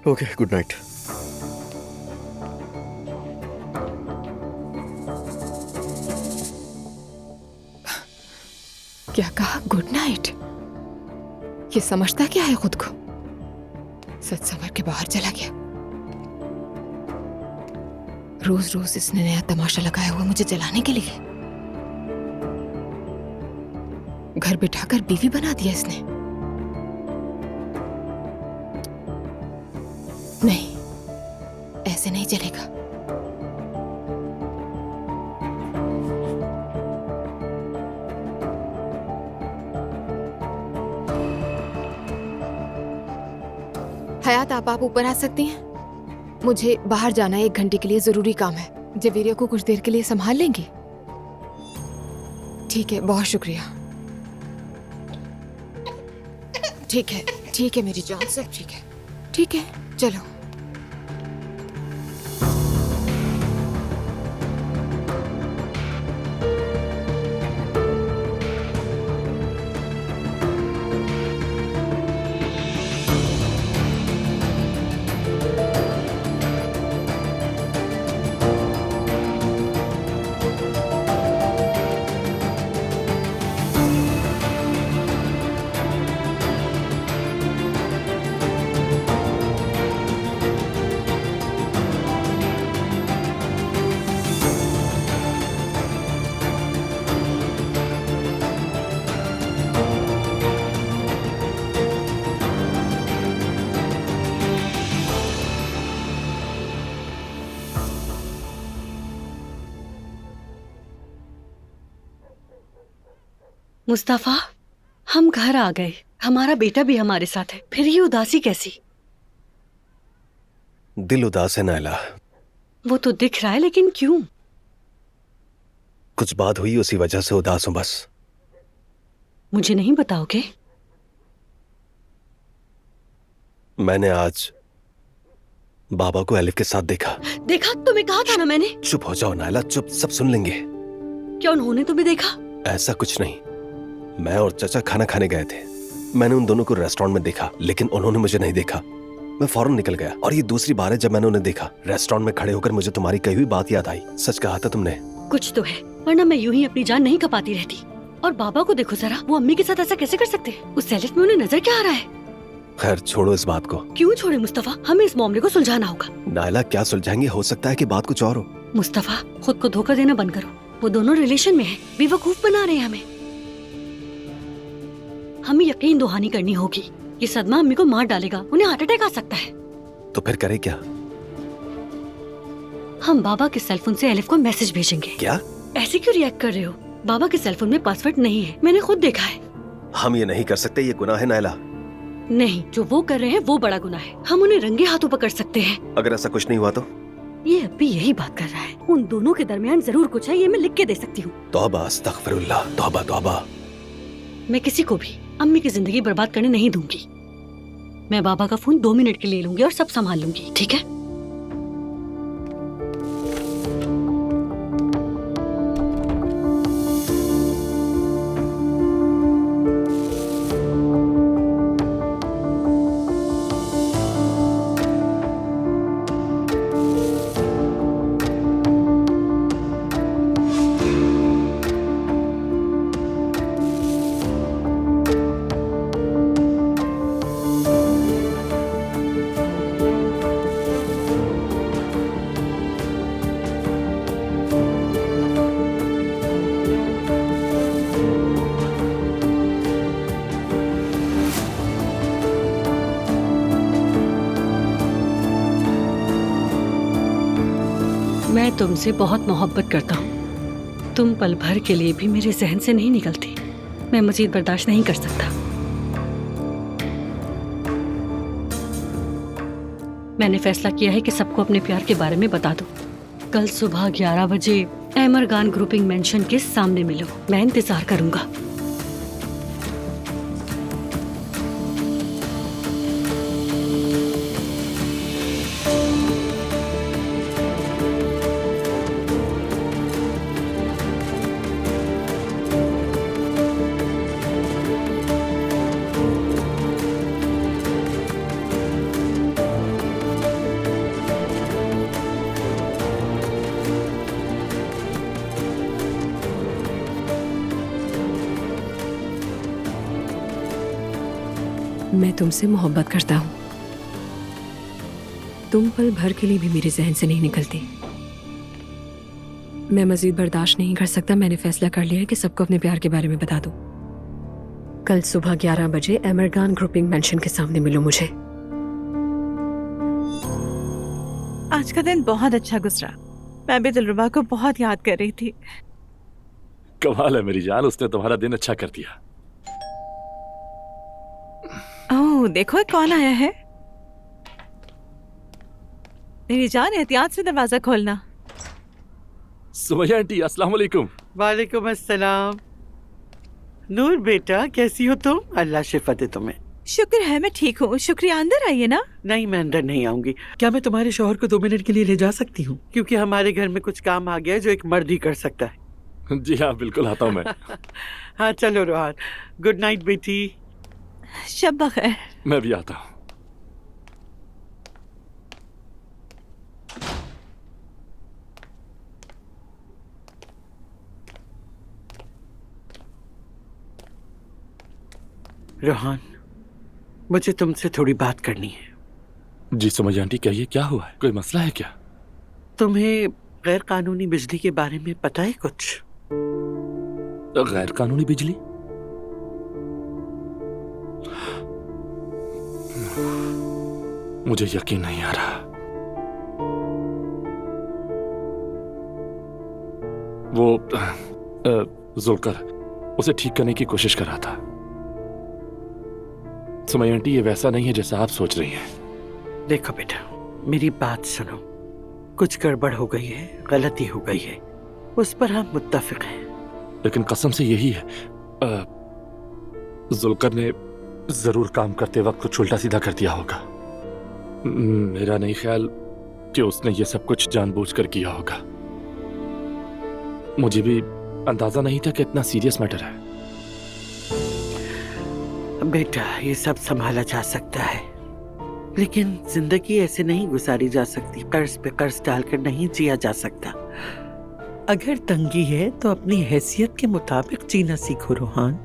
Speaker 17: Okay, good night.
Speaker 5: क्या कहा? Good night? ये समझता क्या है खुद को? सच समझ के बाहर चला गया। रोज रोज इसने नया तमाशा लगाया हुआ मुझे जलाने के लिए। घर बिठाकर बीवी बना दिया इसने। नहीं, ऐसे नहीं चलेगा। हयात, आप ऊपर आ सकती हैं? मुझे बाहर जाना है, 1 घंटे के लिए जरूरी काम है। जवेरिया को कुछ देर के लिए संभाल लेंगे? ठीक है, बहुत शुक्रिया। ठीक है मेरी जान, सब ठीक है। ठीक है, चलो।
Speaker 13: मुस्तफा, हम घर आ गए। हमारा बेटा भी हमारे साथ है, फिर ये उदासी कैसी?
Speaker 3: दिल उदास है नायला।
Speaker 13: वो तो दिख रहा है, लेकिन क्यों?
Speaker 3: कुछ बात हुई, उसी वजह से उदास हूं बस।
Speaker 13: मुझे नहीं बताओगे?
Speaker 3: मैंने आज बाबा को एलिफ के साथ देखा।
Speaker 13: देखा? तुम्हें कहा था ना मैंने।
Speaker 3: चुप हो जाओ नायला, चुप, सब सुन लेंगे।
Speaker 13: क्या उन्होंने तुम्हें देखा?
Speaker 3: ऐसा कुछ नहीं। मैं और चाचा खाना खाने गए थे। मैंने उन दोनों को रेस्टोरेंट में देखा, लेकिन उन्होंने मुझे नहीं देखा। मैं फौरन निकल गया और ये दूसरी बार है जब मैंने उन्हें देखा। रेस्टोरेंट में खड़े होकर मुझे तुम्हारी कही हुई बात याद आई। सच कहा था तुमने।
Speaker 13: कुछ तो है, वरना मैं यूं ही अपनी जान नहीं खपाती रहती। और बाबा को देखो जरा, वो अम्मी के साथ ऐसा कैसे कर सकते हैं? उस सेलिफ में उन्हें नजर क्या आ रहा है?
Speaker 3: खैर छोड़ो इस बात को।
Speaker 13: क्यों छोड़े मुस्तफा? हमें इस मामले को सुलझाना होगा।
Speaker 3: नायला, क्या सुलझाएंगे? हो सकता है कि बात कुछ और हो।
Speaker 13: मुस्तफा, खुद को धोखा देना बंद करो। वो दोनों रिलेशन में हैं, बेवकूफ बना रहे हैं हमें यकीन दहानी करनी होगी। ये सदमा अम्मी को मार डालेगा, उन्हें हार्ट अटैक आ सकता है।
Speaker 3: तो फिर करे क्या?
Speaker 13: हम बाबा के सेलफोन से एलिफ को मैसेज भेजेंगे।
Speaker 3: क्या?
Speaker 13: ऐसे क्यों रिएक्ट कर रहे हो? बाबा के सेलफोन में पासवर्ड नहीं है, मैंने खुद देखा है।
Speaker 3: हम ये नहीं कर सकते, ये गुनाह है नायला।
Speaker 13: नहीं, जो वो कर रहे हैं वो बड़ा गुनाह है। हम उन्हें रंगे हाथों पकड़ सकते हैं।
Speaker 3: अगर ऐसा कुछ नहीं हुआ तो?
Speaker 13: ये अब भी यही बात कर रहा है। उन दोनों के दरमियान जरूर कुछ है, ये मैं लिख के दे सकती हूँ।
Speaker 3: तौबा, अस्तगफिरुल्लाह, तौबा तौबा।
Speaker 13: मैं किसी को भी अम्मी की जिंदगी बर्बाद करने नहीं दूंगी। मैं बाबा का फोन 2 मिनट के लिए लूंगी और सब संभाल लूंगी, ठीक है? मैं तुमसे बहुत मोहब्बत करता हूँ। तुम पल भर के लिए भी मेरे जहन से नहीं निकलती। मैं मजीद बर्दाश्त नहीं कर सकता। मैंने फैसला किया है कि सबको अपने प्यार के बारे में बता दो। कल सुबह 11 बजे एमरगान ग्रुपिंग मेंशन के सामने मिलो। मैं इंतजार करूंगा।
Speaker 8: मैं तुमसे मोहब्बत करता हूँ। तुम पल भर के लिए भी मेरे जहन से नहीं निकलती। मैं मजीद बर्दाश्त नहीं कर सकता। मैंने फैसला कर लिया है कि सबको अपने प्यार के बारे में बता दूं। कल सुबह 11 बजे एमरगान ग्रुपिंग मेंशन के सामने मिलो मुझे।
Speaker 2: आज का दिन बहुत अच्छा गुजरा। मैं भी दिलरुबा को बहुत याद कर रही थी।
Speaker 15: कमाल है मेरी जान, उसने तुम्हारा दिन अच्छा कर दिया।
Speaker 2: ओह, देखो कौन आया है। मेरी जान, एहतियात से दरवाजा खोलना।
Speaker 15: सुमैया आंटी, अस्सलाम वालेकुम।
Speaker 16: वालेकुम अस्सलाम। नूर बेटा, कैसी हो तुम? अल्लाह शिफा दे तुम्हें।
Speaker 2: शुक्र है मैं ठीक हूँ। शुक्रिया, अंदर आइए ना।
Speaker 16: नहीं, मैं अंदर नहीं आऊंगी। क्या मैं तुम्हारे शौहर को 2 मिनट के लिए ले जा सकती हूँ? क्योंकि हमारे घर में कुछ काम आ गया है जो एक मर्द ही कर सकता है।
Speaker 15: जी हाँ, बिल्कुल आता हूँ मैं।
Speaker 16: हाँ चलो रोहान, गुड नाइट बेटी।
Speaker 2: शब बखैर।
Speaker 15: मैं भी आता हूँ।
Speaker 16: रोहान, मुझे तुमसे थोड़ी बात करनी है।
Speaker 15: जी सुमैया आंटी, कहिए क्या हुआ है? कोई मसला है क्या?
Speaker 16: तुम्हें गैर कानूनी बिजली के बारे में पता है कुछ?
Speaker 15: गैर कानूनी बिजली? मुझे यकीन नहीं आ रहा। वो जुल्कर उसे ठीक करने की कोशिश कर रहा था। सुमैया आंटी, ये वैसा नहीं है जैसा आप सोच रही हैं।
Speaker 16: देखो बेटा, मेरी बात सुनो। कुछ गड़बड़ हो गई है, गलती हो गई है, उस पर हम मुत्तफिक हैं।
Speaker 15: लेकिन कसम से यही है, जुल्कर ने जरूर काम करते वक्त कुछ उल्टा सीधा कर दिया होगा। मेरा नहीं ख्याल कि उसने ये सब कुछ जानबूझकर किया होगा। मुझे भी अंदाजा नहीं था कि इतना सीरियस मैटर है।
Speaker 16: बेटा, ये सब संभाला जा सकता है, लेकिन जिंदगी ऐसे नहीं गुजारी जा सकती। कर्ज पे कर्ज डालकर नहीं जिया जा सकता। अगर तंगी है तो अपनी हैसियत के मुताबिक जीना सीखो रोहान।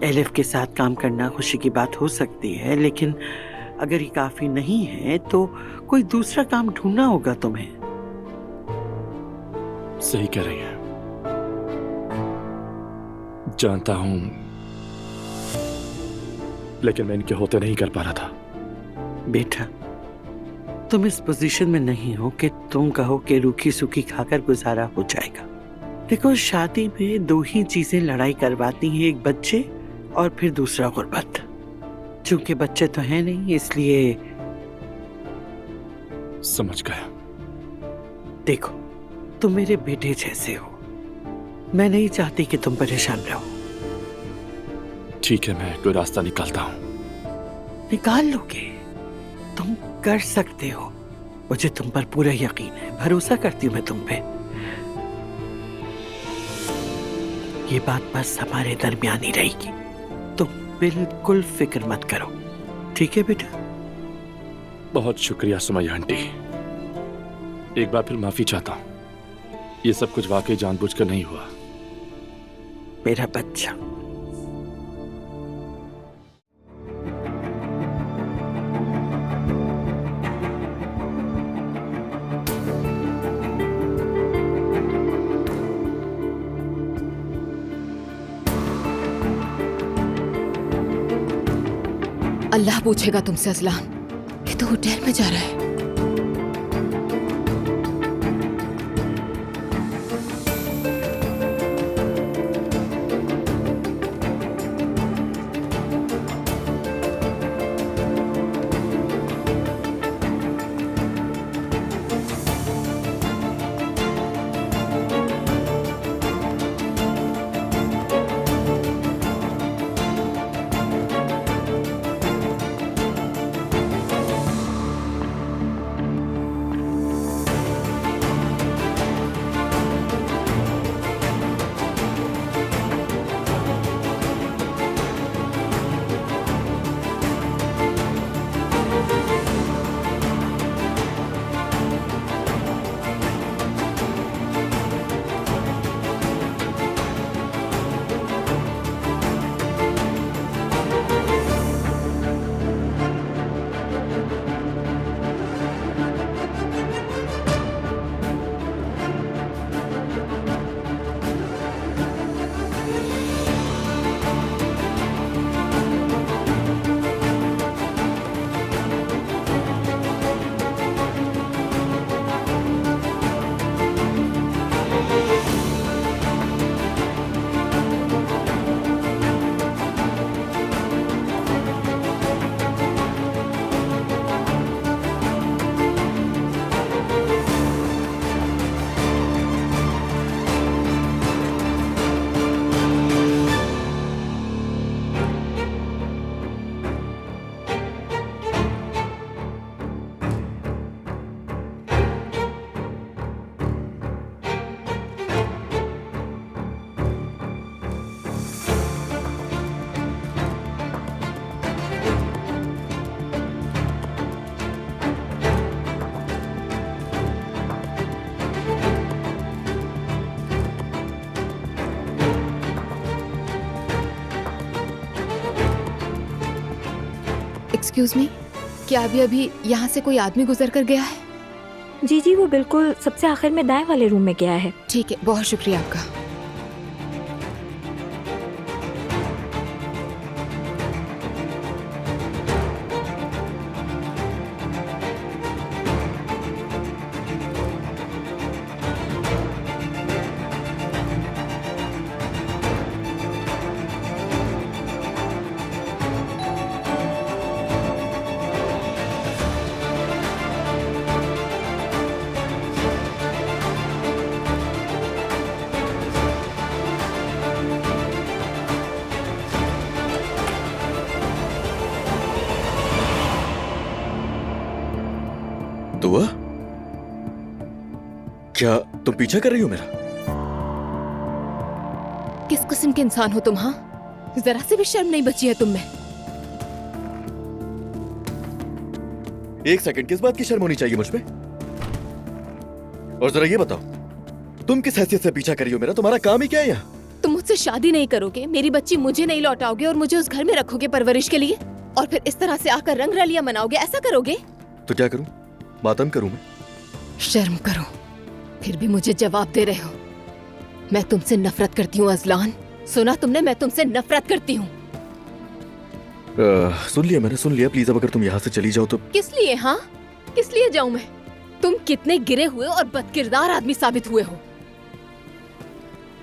Speaker 16: एलिफ के साथ काम करना खुशी की बात हो सकती है, लेकिन अगर ये काफी नहीं है तो कोई दूसरा काम ढूंढना होगा तुम्हें।
Speaker 15: सही कह रही है, जानता हूं, लेकिन मैं इनके होते नहीं कर पा रहा था।
Speaker 16: बेटा, तुम इस पोजीशन में नहीं हो कि तुम कहो कि रूखी सूखी खाकर गुजारा हो जाएगा। देखो, शादी में 2 ही चीजें लड़ाई करवाती हैं, एक बच्चे और फिर दूसरा गुर्बत। चूंकि बच्चे तो हैं नहीं, इसलिए
Speaker 15: समझ गया।
Speaker 16: देखो, तुम मेरे बेटे जैसे हो। मैं नहीं चाहती कि तुम परेशान रहो।
Speaker 15: ठीक है, मैं कोई रास्ता निकालता हूं।
Speaker 16: निकाल लोगे, तुम कर सकते हो। मुझे तुम पर पूरा यकीन है, भरोसा करती हूँ मैं तुम पे। ये बात बस हमारे दरमियान ही रहेगी। तुम बिल्कुल फिक्र मत करो, ठीक है बेटा?
Speaker 15: बहुत शुक्रिया सुमैया आंटी। एक बार फिर माफी चाहता हूं। ये सब कुछ वाकई जानबूझकर नहीं हुआ।
Speaker 16: मेरा बच्चा।
Speaker 5: अल्लाह पूछेगा तुमसे अजलान, ये तो होटल में जा रहा है।
Speaker 1: एक्सक्यूज मी, क्या अभी अभी यहाँ से कोई आदमी गुजर कर गया है?
Speaker 18: जी जी, वो बिल्कुल सबसे आखिर में दाएं वाले रूम में गया है।
Speaker 1: ठीक है, बहुत शुक्रिया आपका।
Speaker 19: दुआ, क्या तुम पीछा कर रही हो मेरा?
Speaker 1: किस किस्म के इंसान हो तुम? हाँ, जरा से भी शर्म नहीं बची है तुम में।
Speaker 19: एक सेकंड, किस बात की शर्म होनी चाहिए मुझ पे? और जरा ये बताओ, तुम किस हैसियत से पीछा कर रही हो मेरा? तुम्हारा काम ही क्या है यहाँ?
Speaker 1: तुम मुझसे शादी नहीं करोगे, मेरी बच्ची मुझे नहीं लौटाओगे और मुझे उस घर में रखोगे परवरिश के लिए, और फिर इस तरह से आकर रंग रलियां मनाओगे, ऐसा करोगे?
Speaker 19: तो क्या करूं? मातम करूं मैं?
Speaker 1: शर्म करो, फिर भी मुझे जवाब दे रहे हो। मैं तुमसे नफरत करती हूँ अजलान, सुना तुमने? मैं तुमसे नफरत करती हूँ।
Speaker 19: सुन लिया मैंने, सुन लिया। प्लीज अब अगर तुम यहाँ से चली जाओ तो।
Speaker 1: किस लिए? हाँ, किस लिए जाऊं मैं? तुम कितने गिरे हुए और बदकिरदार आदमी साबित हुए हो।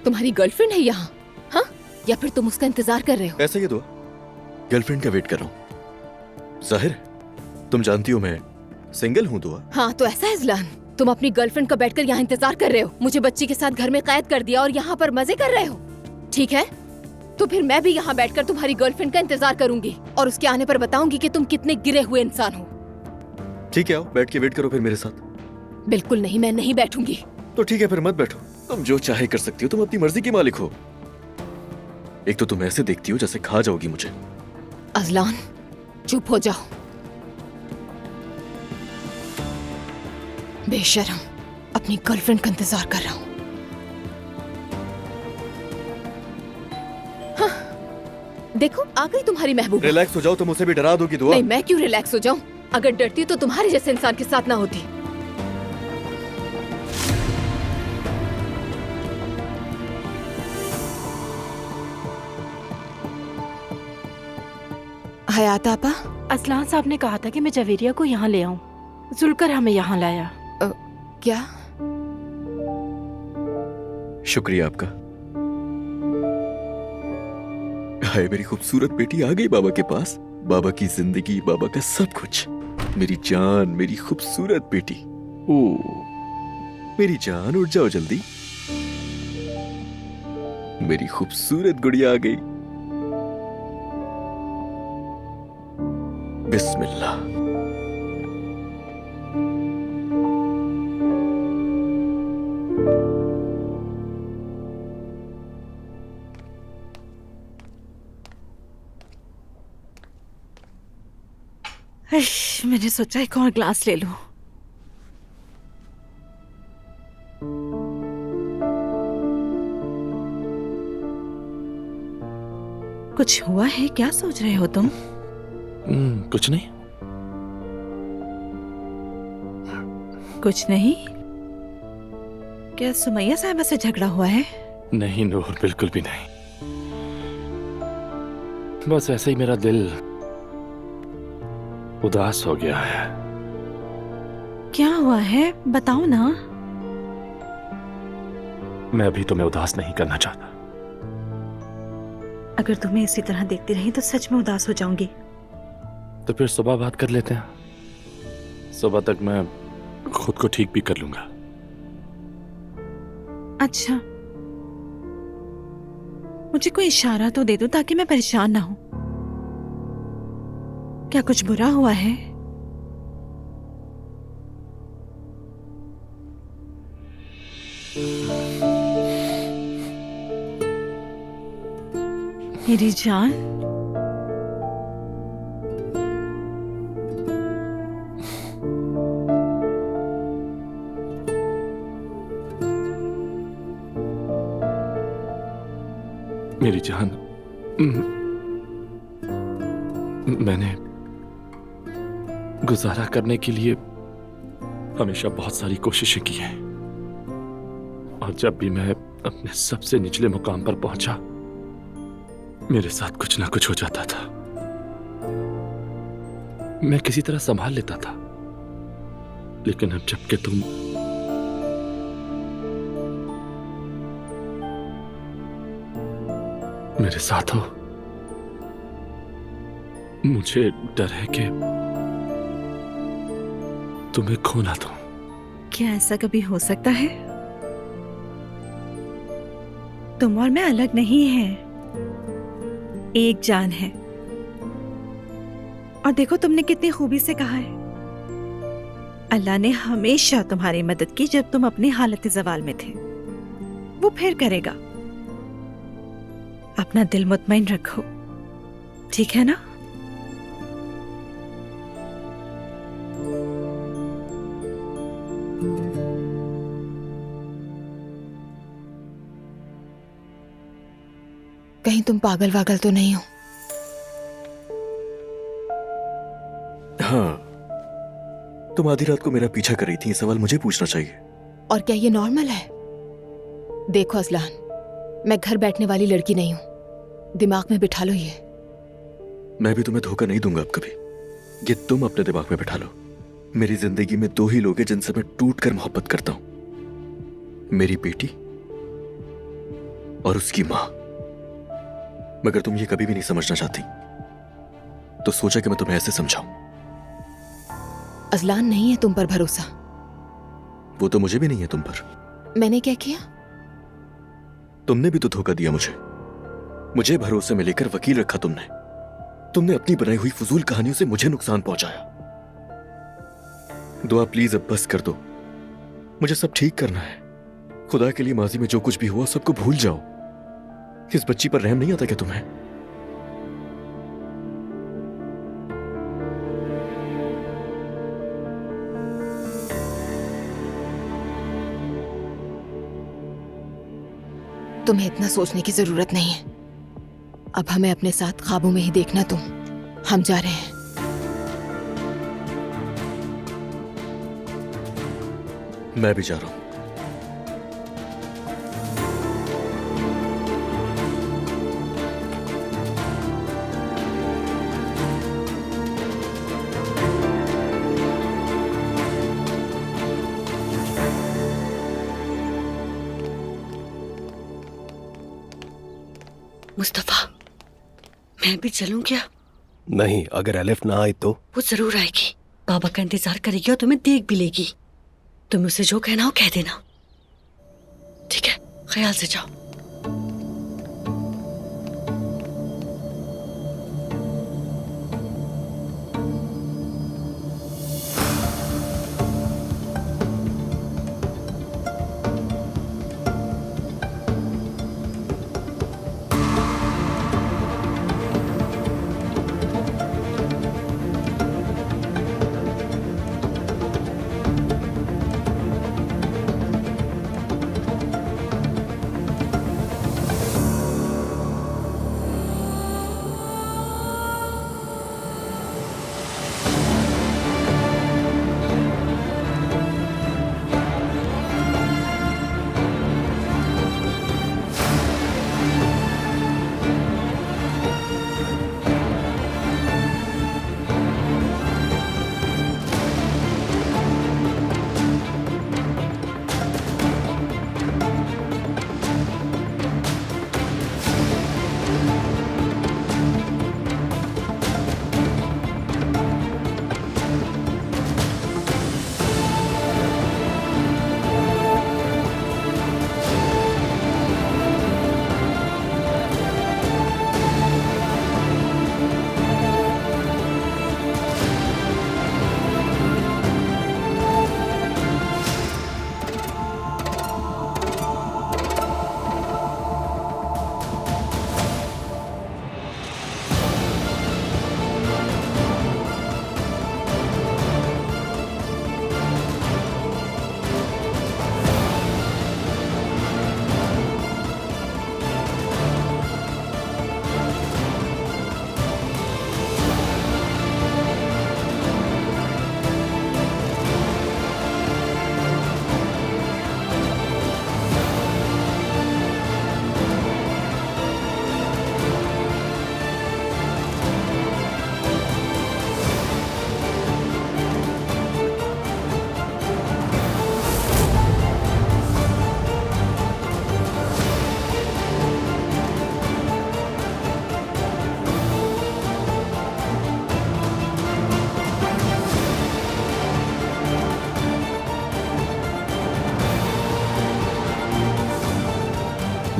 Speaker 1: तुम्हारी गर्लफ्रेंड है यहाँ, हाँ? या फिर तुम उसका इंतजार कर रहे हो?
Speaker 19: ऐसा ही दुआ, गर्लफ्रेंड का वेट कर रहा हूँ। जाहिर, तुम जानती हो मैं सिंगल हूँ दुआ।
Speaker 1: हाँ, तो ऐसा है अजलान, तुम अपनी गर्लफ्रेंड का बैठकर यहाँ इंतजार कर रहे हो, मुझे बच्ची के साथ घर में कैद कर दिया और यहाँ पर मजे कर रहे हो। ठीक है, तो फिर मैं भी यहाँ बैठकर तुम्हारी गर्लफ्रेंड का इंतजार करूंगी और उसके आने पर बताऊंगी कि तुम कितने गिरे हुए इंसान हो।
Speaker 19: ठीक है, आओ बैठ के वेट करो फिर मेरे साथ।
Speaker 1: बिल्कुल नहीं, मैं नहीं बैठूंगी।
Speaker 19: तो ठीक है, फिर मत बैठो। तुम जो चाहे कर सकती हो, तुम अपनी मर्जी की मालिक हो। एक तो तुम ऐसे देखती हो जैसे खा जाओगी मुझे।
Speaker 1: अजलान, चुप हो जाओ। बेशरम, अपनी गर्लफ्रेंड का इंतजार कर रहा हूँ। हाँ, देखो आ गई तुम्हारी महबूबा।
Speaker 19: रिलैक्स हो जाओ, तुम उसे भी डरा दोगी दुआ।
Speaker 1: नहीं, मैं क्यों रिलैक्स हो जाऊं? अगर डरती तो तुम्हारे जैसे इंसान के साथ ना होती। हयात आपा,
Speaker 20: असलान साहब ने कहा था कि मैं जवेरिया को यहाँ ले आऊं। जुलकर हमें यहाँ लाया।
Speaker 1: क्या?
Speaker 19: शुक्रिया आपका। हाय, मेरी खूबसूरत बेटी आ गई बाबा के पास। बाबा की जिंदगी, बाबा का सब कुछ। मेरी जान, मेरी खूबसूरत बेटी। ओ मेरी जान, उठ जाओ जल्दी। मेरी खूबसूरत गुड़िया आ गई। बिस्मिल्लाह।
Speaker 2: मैंने सोचा एक और ग्लास ले लूं। कुछ हुआ है? क्या सोच रहे हो तुम?
Speaker 15: कुछ नहीं।
Speaker 2: कुछ नहीं? क्या सुमैया साहिबा से झगड़ा हुआ है?
Speaker 15: नहीं नूर, बिल्कुल भी नहीं। बस ऐसे ही मेरा दिल उदास हो गया है।
Speaker 2: क्या हुआ है? बताओ ना।
Speaker 15: मैं अभी तुम्हें उदास नहीं करना चाहता।
Speaker 2: अगर तुम्हें इसी तरह देखती रही तो सच में उदास हो जाऊंगी।
Speaker 15: तो फिर सुबह बात कर लेते हैं। सुबह तक मैं खुद को ठीक भी कर लूंगा।
Speaker 2: अच्छा, मुझे कोई इशारा तो दे दो ताकि मैं परेशान ना हूं। क्या कुछ बुरा हुआ है? मेरी जान,
Speaker 15: मेरी जान, मैंने गुजारा करने के लिए हमेशा बहुत सारी कोशिशें की हैं, और जब भी मैं अपने सबसे निचले मुकाम पर पहुंचा, मेरे साथ कुछ ना कुछ हो जाता था। मैं किसी तरह संभाल लेता था, लेकिन अब जबकि तुम मेरे साथ हो, मुझे डर है कि तुम्हें खो ना दूं।
Speaker 2: क्या ऐसा कभी हो सकता है? तुम और मैं अलग नहीं हैं, एक जान है। और देखो तुमने कितनी खूबी से कहा है, अल्लाह ने हमेशा तुम्हारी मदद की जब तुम अपनी हालत ज़वाल में थे, वो फिर करेगा। अपना दिल मुतमईन रखो, ठीक है ना?
Speaker 5: कहीं तुम पागल वागल तो नहीं हो?
Speaker 19: हाँ, तुम आधी रात को मेरा पीछा कर रही थी, ये सवाल मुझे पूछना चाहिए।
Speaker 5: और क्या ये नॉर्मल है? देखो असलान, मैं घर बैठने वाली लड़की नहीं हूं, दिमाग में बिठा लो ये।
Speaker 19: मैं भी तुम्हें धोखा नहीं दूंगा अब कभी, ये तुम अपने दिमाग में बिठा लो। मेरी जिंदगी में दो ही लोग हैं जिनसे मैं टूटकर मोहब्बत करता हूं, मेरी बेटी और उसकी मां। मगर तुम ये कभी भी नहीं समझना चाहती, तो सोचा कि मैं तुम्हें ऐसे समझाऊं।
Speaker 5: अजलान, नहीं है तुम पर भरोसा।
Speaker 19: वो तो मुझे भी नहीं है तुम पर।
Speaker 5: मैंने क्या किया?
Speaker 19: तुमने भी तो धोखा दिया मुझे भरोसे में लेकर वकील रखा तुमने अपनी बनाई हुई फजूल कहानियों से मुझे नुकसान पहुंचाया। दुआ प्लीज अब बस कर दो, मुझे सब ठीक करना है। खुदा के लिए माजी में जो कुछ भी हुआ सबको भूल जाओ। इस बच्ची पर रहम नहीं आता क्या तुम्हें?
Speaker 5: तुम्हें इतना सोचने की जरूरत नहीं है। अब हमें अपने साथ ख्वाबों में ही देखना तुम। हम जा रहे हैं।
Speaker 19: मैं भी जा रहा हूं।
Speaker 13: मुस्तफा, मैं भी चलूं क्या?
Speaker 3: नहीं, अगर एलिफ ना आई तो?
Speaker 13: वो जरूर आएगी, बाबा का इंतजार करेगी और तुम्हें देख भी लेगी। तुम उसे जो कहना हो कह देना, ठीक है? ख्याल से जाओ।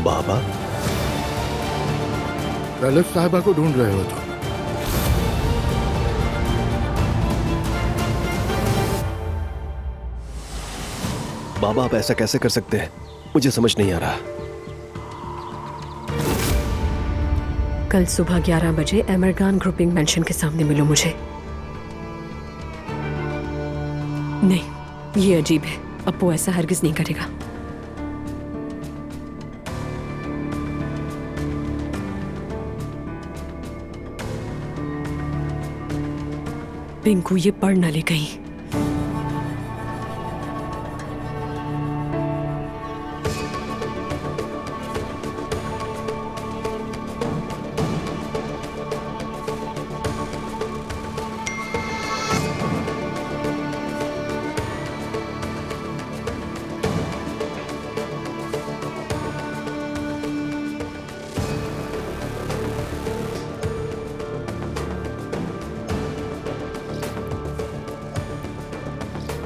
Speaker 3: बाबा?
Speaker 7: एलिफ साहिबा को ढूंढ रहे हो तुम?
Speaker 3: बाबा आप ऐसा कैसे कर सकते हैं? मुझे समझ नहीं आ रहा।
Speaker 8: कल सुबह 11 बजे एमरगान ग्रुपिंग मेंशन के सामने मिलो मुझे। नहीं, ये अजीब है। अप्पू ऐसा हरगिज नहीं करेगा। पिंकू ये पढ़ न ले कहीं।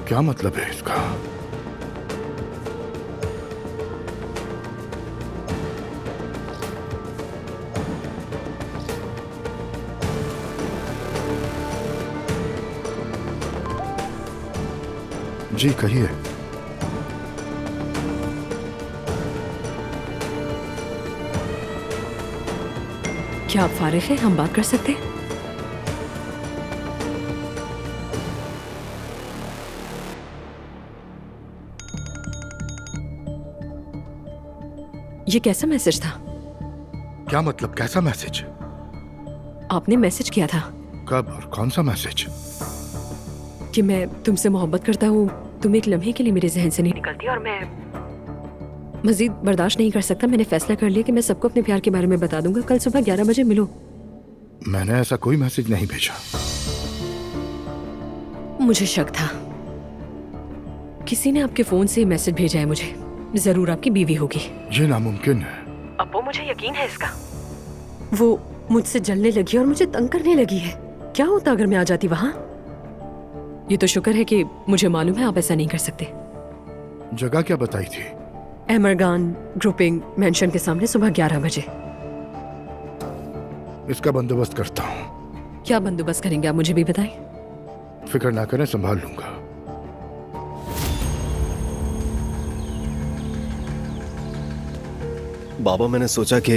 Speaker 7: क्या मतलब है इसका? जी कहिए।
Speaker 8: क्या आप फारिग हैं? हम बात कर सकते हैं? ये कैसा मैसेज था?
Speaker 7: क्या मतलब कैसा मैसेज?
Speaker 8: आपने मैसेज किया था
Speaker 7: कब और कौन सा मैसेज?
Speaker 8: कि मैं तुमसे मोहब्बत करता हूँ। तुम एक लम्हे के लिए मेरे जहन से नहीं निकलती और मैं मजीद बर्दाश्त नहीं कर सकता। मैंने फैसला कर लिया कि मैं सबको अपने प्यार के बारे में बता दूंगा। कल सुबह 11 बजे मिलो।
Speaker 7: मैंने ऐसा कोई मैसेज नहीं भेजा।
Speaker 8: मुझे शक था किसी ने आपके फोन से मैसेज भेजा है मुझे। जरूर आपकी बीवी होगी।
Speaker 7: ये नामुमकिन है।
Speaker 8: अब्बू मुझे यकीन है इसका। वो मुझसे जलने लगी और मुझे तंग करने लगी है। क्या होता अगर मैं आ जाती वहां? ये तो शुक्र है कि मुझे मालूम है आप ऐसा नहीं कर सकते।
Speaker 7: जगह क्या बताई थी?
Speaker 8: एमरगान ग्रुपिंग मेंशन के सामने सुबह 11 बजे।
Speaker 7: इसका बंदोबस्त करता हूँ।
Speaker 8: क्या बंदोबस्त करेंगे आप मुझे भी बताएं।
Speaker 7: फिक्र ना करें, संभाल लूंगा।
Speaker 3: बाबा मैंने सोचा कि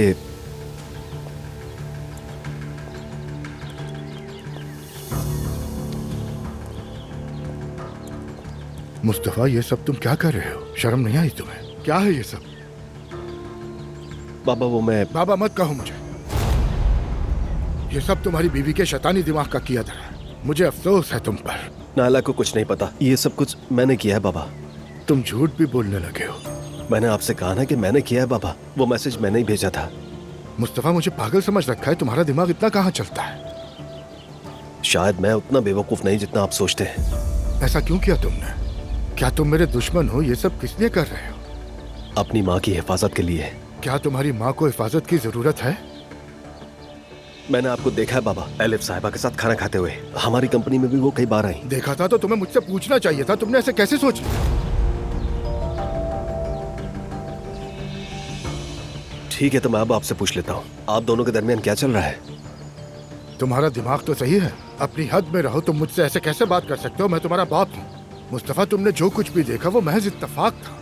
Speaker 7: मुस्तफा ये सब तुम क्या कर रहे हो? शर्म नहीं आई तुम्हें? क्या है ये सब?
Speaker 3: बाबा वो मैं
Speaker 7: बाबा मत कहो मुझे। ये सब तुम्हारी बीवी के शैतानी दिमाग का किया धरा है। मुझे अफसोस है तुम पर।
Speaker 3: नाला को कुछ नहीं पता। ये सब कुछ मैंने किया है बाबा।
Speaker 7: तुम झूठ भी बोलने लगे हो।
Speaker 3: मैंने आपसे कहा ना कि मैंने किया है बाबा। वो मैसेज मैंने ही भेजा था।
Speaker 7: मुस्तफा मुझे पागल समझ रखा है। तुम्हारा दिमाग इतना कहाँ चलता है?
Speaker 3: शायद मैं उतना बेवकूफ नहीं जितना आप सोचते हैं।
Speaker 7: ऐसा क्यों किया तुमने? क्या तुम मेरे दुश्मन हो? ये सब किस लिए कर रहे हो?
Speaker 3: अपनी माँ की हिफाजत के लिए।
Speaker 7: क्या तुम्हारी माँ को हिफाजत की जरूरत है?
Speaker 3: मैंने आपको देखा है बाबा, एलिफ साहिबा के साथ खाना खाते हुए। हमारी कंपनी में भी वो कई बार आई।
Speaker 7: देखा था तो तुम्हें मुझसे पूछना चाहिए था। तुमने ऐसे कैसे सोच लिया?
Speaker 3: ठीक है तो मैं अब आपसे पूछ लेता हूँ, आप दोनों के दरमियान क्या चल रहा है?
Speaker 7: तुम्हारा दिमाग तो सही है। अपनी हद में रहो। तुम मुझसे ऐसे कैसे बात कर सकते हो? मैं तुम्हारा बाप हूँ। मुस्तफा तुमने जो कुछ भी देखा वो महज इत्तेफाक था।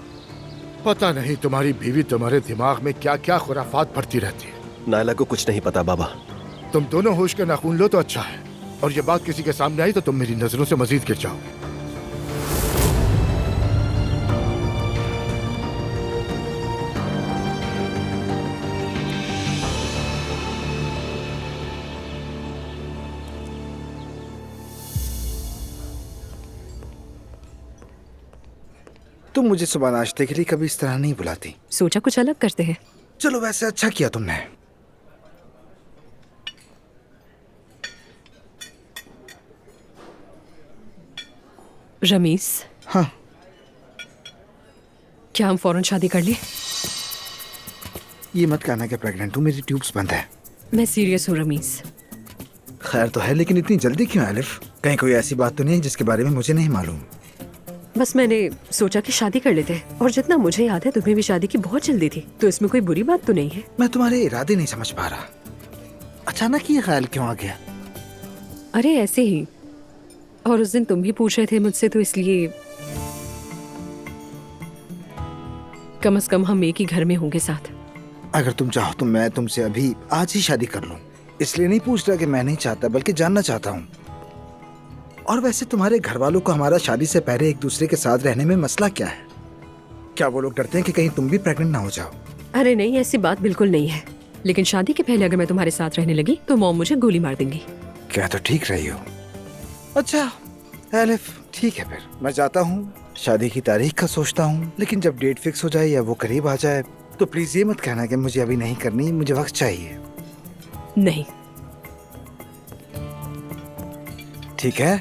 Speaker 7: पता नहीं तुम्हारी बीवी तुम्हारे दिमाग में क्या क्या खुराफात भरती रहती है।
Speaker 3: नायला को कुछ नहीं पता बाबा।
Speaker 7: तुम दोनों होश के नाखून लो तो अच्छा है। और ये बात किसी के सामने आई तो तुम मेरी नजरों से मजीद गिर जाओगे।
Speaker 6: तुम मुझे सुबह नाश्ते के लिए कभी इस तरह नहीं बुलाती।
Speaker 8: सोचा कुछ अलग करते हैं।
Speaker 6: चलो वैसे अच्छा किया तुमने।
Speaker 8: रमीस।
Speaker 6: हाँ।
Speaker 8: क्या हम फौरन शादी कर ले?
Speaker 6: ये मत कहना कि प्रेग्नेंट हूँ। मेरी ट्यूब्स बंद है।
Speaker 8: मैं सीरियस हूँ रमीस।
Speaker 6: खैर तो है, लेकिन इतनी जल्दी क्यों एलिफ? कहीं कोई ऐसी बात तो नहीं जिसके बारे में मुझे नहीं मालूम?
Speaker 8: बस मैंने सोचा कि शादी कर लेते हैं, और जितना मुझे याद है तुम्हें भी शादी की बहुत जल्दी थी, तो इसमें कोई बुरी बात तो नहीं है।
Speaker 6: मैं तुम्हारे इरादे नहीं समझ पा रहा, अचानक ये ख्याल क्यों आ गया?
Speaker 8: अरे ऐसे ही, और उस दिन तुम भी पूछ रहे थे मुझसे, तो इसलिए कम से कम हम एक ही घर में होंगे साथ।
Speaker 6: अगर तुम चाहो तो मैं तुमसे अभी आज ही शादी कर लूं। इसलिए नहीं पूछ रहा कि मैं नहीं चाहता, बल्कि जानना चाहता हूँ। और वैसे तुम्हारे घर वालों को हमारा शादी से पहले एक दूसरे के साथ रहने में मसला क्या है? क्या वो लोग डरते हैं कि कहीं तुम भी प्रेग्नेंट ना हो जाओ?
Speaker 8: अरे नहीं, ऐसी बात बिल्कुल नहीं है, लेकिन शादी के पहले अगर मैं तुम्हारे साथ रहने लगी तो मॉम मुझे गोली मार देंगी।
Speaker 6: क्या तो ठीक रही हो। अच्छा एलिफ, ठीक है, फिर मैं जाता हूँ, शादी की तारीख का सोचता हूँ, लेकिन जब डेट फिक्स हो जाए या वो करीब आ जाए तो प्लीज ये मत कहना कि मुझे अभी नहीं करनी, मुझे वक्त चाहिए।
Speaker 8: नहीं।
Speaker 6: ठीक है,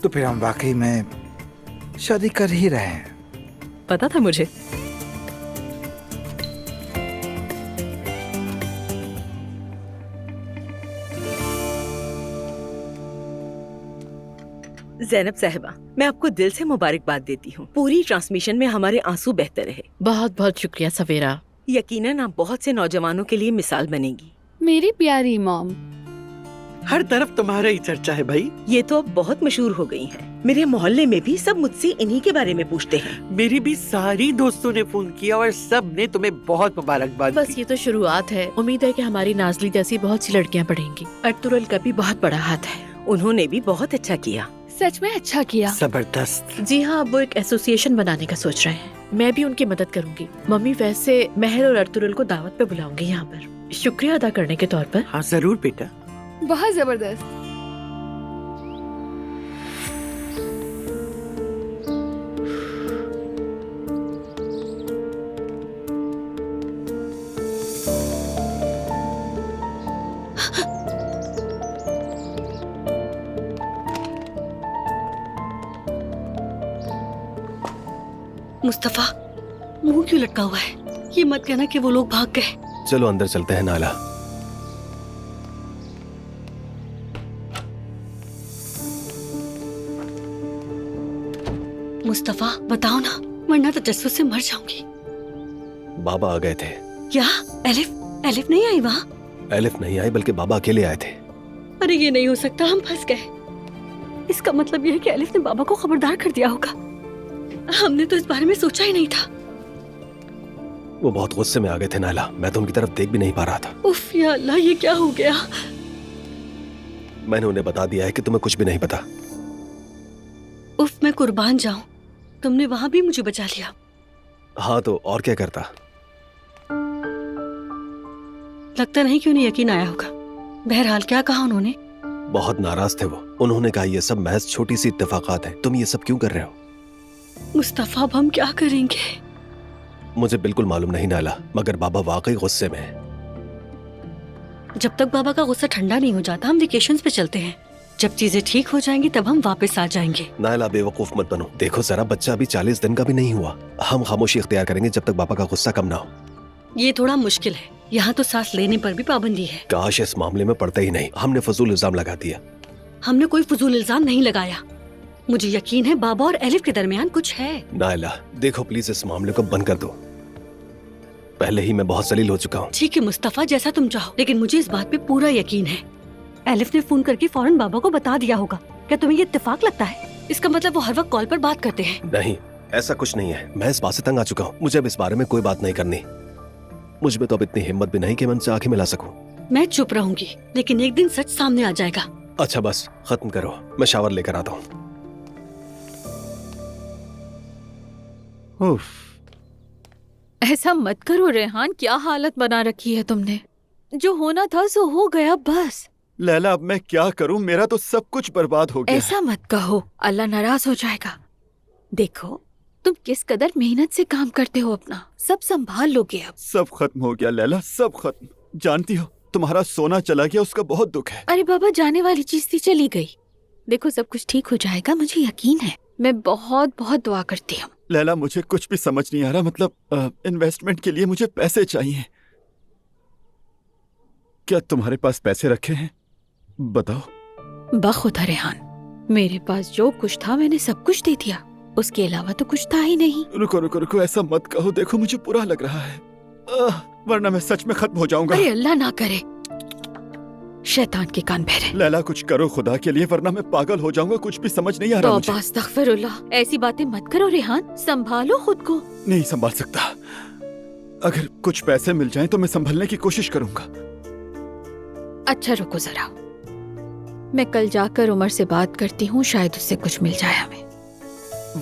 Speaker 6: तो फिर हम वाकई में शादी कर ही रहे हैं।
Speaker 8: पता था मुझे।
Speaker 11: ज़ैनब साहिबा, मैं आपको दिल से मुबारकबाद देती हूँ। पूरी ट्रांसमिशन में हमारे आंसू बहते रहे।
Speaker 5: बहुत बहुत शुक्रिया सवेरा।
Speaker 11: यकीनन आप बहुत से नौजवानों के लिए मिसाल बनेगी।
Speaker 9: मेरी प्यारी मॉम,
Speaker 16: हर तरफ तुम्हारा ही चर्चा है भाई।
Speaker 11: ये तो अब बहुत मशहूर हो गई हैं। मेरे मोहल्ले में भी सब मुझसे इन्हीं के बारे में पूछते हैं।
Speaker 16: मेरी भी सारी दोस्तों ने फोन किया और सब ने तुम्हें बहुत मुबारकबाद दी।
Speaker 5: बस ये तो शुरुआत है। उम्मीद है कि हमारी नाज़ली जैसी बहुत सी लड़कियां पढ़ेंगी। अर्तुगरुल का भी बहुत बड़ा हाथ है।
Speaker 11: उन्होंने भी बहुत अच्छा किया।
Speaker 9: सच में अच्छा किया।
Speaker 16: जबरदस्त।
Speaker 5: जी हाँ, अब वो एक एसोसिएशन बनाने का सोच रहे हैं। मैं भी उनकी मदद करूंगी। मम्मी, वैसे महर और अर्तुगरुल को दावत पे बुलाऊंगी यहाँ पर, शुक्रिया अदा करने के तौर पर।
Speaker 16: हाँ जरूर बेटा।
Speaker 9: बहुत जबरदस्त।
Speaker 13: मुस्तफा, मुंह क्यों लटका हुआ है? ये मत कहना कि वो लोग भाग गए।
Speaker 3: चलो अंदर चलते हैं नाला।
Speaker 13: मुस्तफा बताओ ना, वरना तजस्सुस से मर जाऊंगी।
Speaker 3: बाबा आ गए थे।
Speaker 13: क्या? एलिफ नहीं आई वहाँ?
Speaker 3: एलिफ नहीं आई, बल्कि बाबा अकेले आए थे।
Speaker 13: अरे ये नहीं हो सकता, हम फंस गए। इसका मतलब यह है कि एलिफ ने बाबा को खबरदार कर दिया होगा। हमने तो इस बारे में सोचा ही नहीं था।
Speaker 3: वो बहुत गुस्से में आ गए थे नाला, मैं तो उनकी तरफ देख भी नहीं पा रहा था।
Speaker 13: उफ या अल्लाह, ये क्या हो गया?
Speaker 3: मैंने उन्हें बता दिया है कि तुम्हें कुछ भी नहीं पता।
Speaker 13: उफ, मैं कुर्बान जाऊं, तुमने वहां भी मुझे बचा लिया।
Speaker 3: हाँ तो और क्या करता।
Speaker 13: लगता नहीं कि उन्हें यकीन आया होगा। बहरहाल क्या कहा उन्होंने?
Speaker 3: बहुत नाराज थे वो। उन्होंने कहा ये सब महज छोटी सी इत्तेफाकात है, तुम ये सब क्यों कर रहे हो?
Speaker 13: मुस्तफा, अब हम क्या करेंगे?
Speaker 3: मुझे बिल्कुल मालूम नहीं नाला, मगर बाबा वाकई गुस्से में है।
Speaker 13: जब तक बाबा का गुस्सा ठंडा नहीं हो जाता हम वेकेशंस पे चलते हैं। जब चीजें ठीक हो जाएंगी तब हम वापस आ जाएंगे।
Speaker 3: नाला बेवकूफ मत बनो। देखो जरा, बच्चा अभी 40 दिन का भी नहीं हुआ। हम खामोशी इख्तियार करेंगे जब तक बाबा का गुस्सा कम ना हो।
Speaker 13: ये थोड़ा मुश्किल है, यहाँ तो सांस लेने पर भी पाबंदी है।
Speaker 3: काश इस मामले में पड़ता ही नहीं। हमने फजूल इल्जाम लगा दिया।
Speaker 13: हमने कोई फजूल इल्जाम नहीं लगाया। मुझे यकीन है बाबा और एलिफ के दरमियान कुछ है।
Speaker 3: नायला देखो प्लीज, इस मामले को बंद कर दो। पहले ही मैं बहुत जलील हो चुका हूँ।
Speaker 13: ठीक है मुस्तफा, जैसा तुम चाहो, लेकिन मुझे इस बात पे पूरा यकीन है। एलिफ ने फोन करके फौरन बाबा को बता दिया होगा। क्या तुम्हें ये इत्तेफाक लगता है? इसका मतलब वो हर वक्त कॉल पर बात करते हैं।
Speaker 3: नहीं, ऐसा कुछ नहीं है। मैं इस बात से तंग आ चुका हूँ। मुझे अब इस बारे में कोई बात नहीं करनी। मुझ में तो अब इतनी हिम्मत भी नहीं कि मैं उनसे आंखें मिला सकूं।
Speaker 13: मैं चुप रहूंगी, लेकिन एक दिन सच सामने आ जाएगा।
Speaker 3: अच्छा बस खत्म करो, मैं शावर लेकर आता हूँ।
Speaker 5: ऐसा मत करो रेहान, क्या हालत बना रखी है तुमने। जो होना था सो हो गया बस।
Speaker 14: लैला, अब मैं क्या करूं? मेरा तो सब कुछ बर्बाद हो गया।
Speaker 5: ऐसा मत कहो, अल्लाह नाराज हो जाएगा। देखो तुम किस कदर मेहनत से काम करते हो, अपना सब संभाल लोगे अब।
Speaker 14: सब खत्म हो गया लैला, सब खत्म। जानती हो, तुम्हारा सोना चला गया, उसका बहुत दुख है।
Speaker 5: अरे बाबा, जाने वाली चीज थी, चली गई। देखो सब कुछ ठीक हो जाएगा, मुझे यकीन है। मैं बहुत बहुत दुआ करती हूँ।
Speaker 14: लैला, मुझे कुछ भी समझ नहीं आ रहा। मतलब इन्वेस्टमेंट के लिए मुझे पैसे चाहिए। क्या तुम्हारे पास पैसे रखे हैं? बताओ।
Speaker 5: बखुदा रेहान,
Speaker 11: मेरे पास जो कुछ था मैंने सब कुछ दे दिया, उसके अलावा तो कुछ था ही नहीं।
Speaker 14: रुको रुको रुको, ऐसा मत कहो, देखो मुझे बुरा लग रहा है, वरना मैं सच में खत्म हो जाऊंगा।
Speaker 11: अरे अल्लाह ना करे, शैतान के कान बहरे।
Speaker 14: लैला कुछ करो खुदा के लिए, वरना मैं पागल हो जाऊंगा, कुछ भी समझ नहीं आ रहा मुझे।
Speaker 11: अस्तगफिरुल्लाह, ऐसी बातें मत करो रेहान, संभालो खुद को।
Speaker 14: नहीं संभाल सकता, अगर कुछ पैसे मिल जाएं तो मैं संभलने की कोशिश करूंगा।
Speaker 11: अच्छा रुको जरा, मैं कल जाकर उमर से बात करती हूँ, शायद उससे कुछ मिल जाए हमें।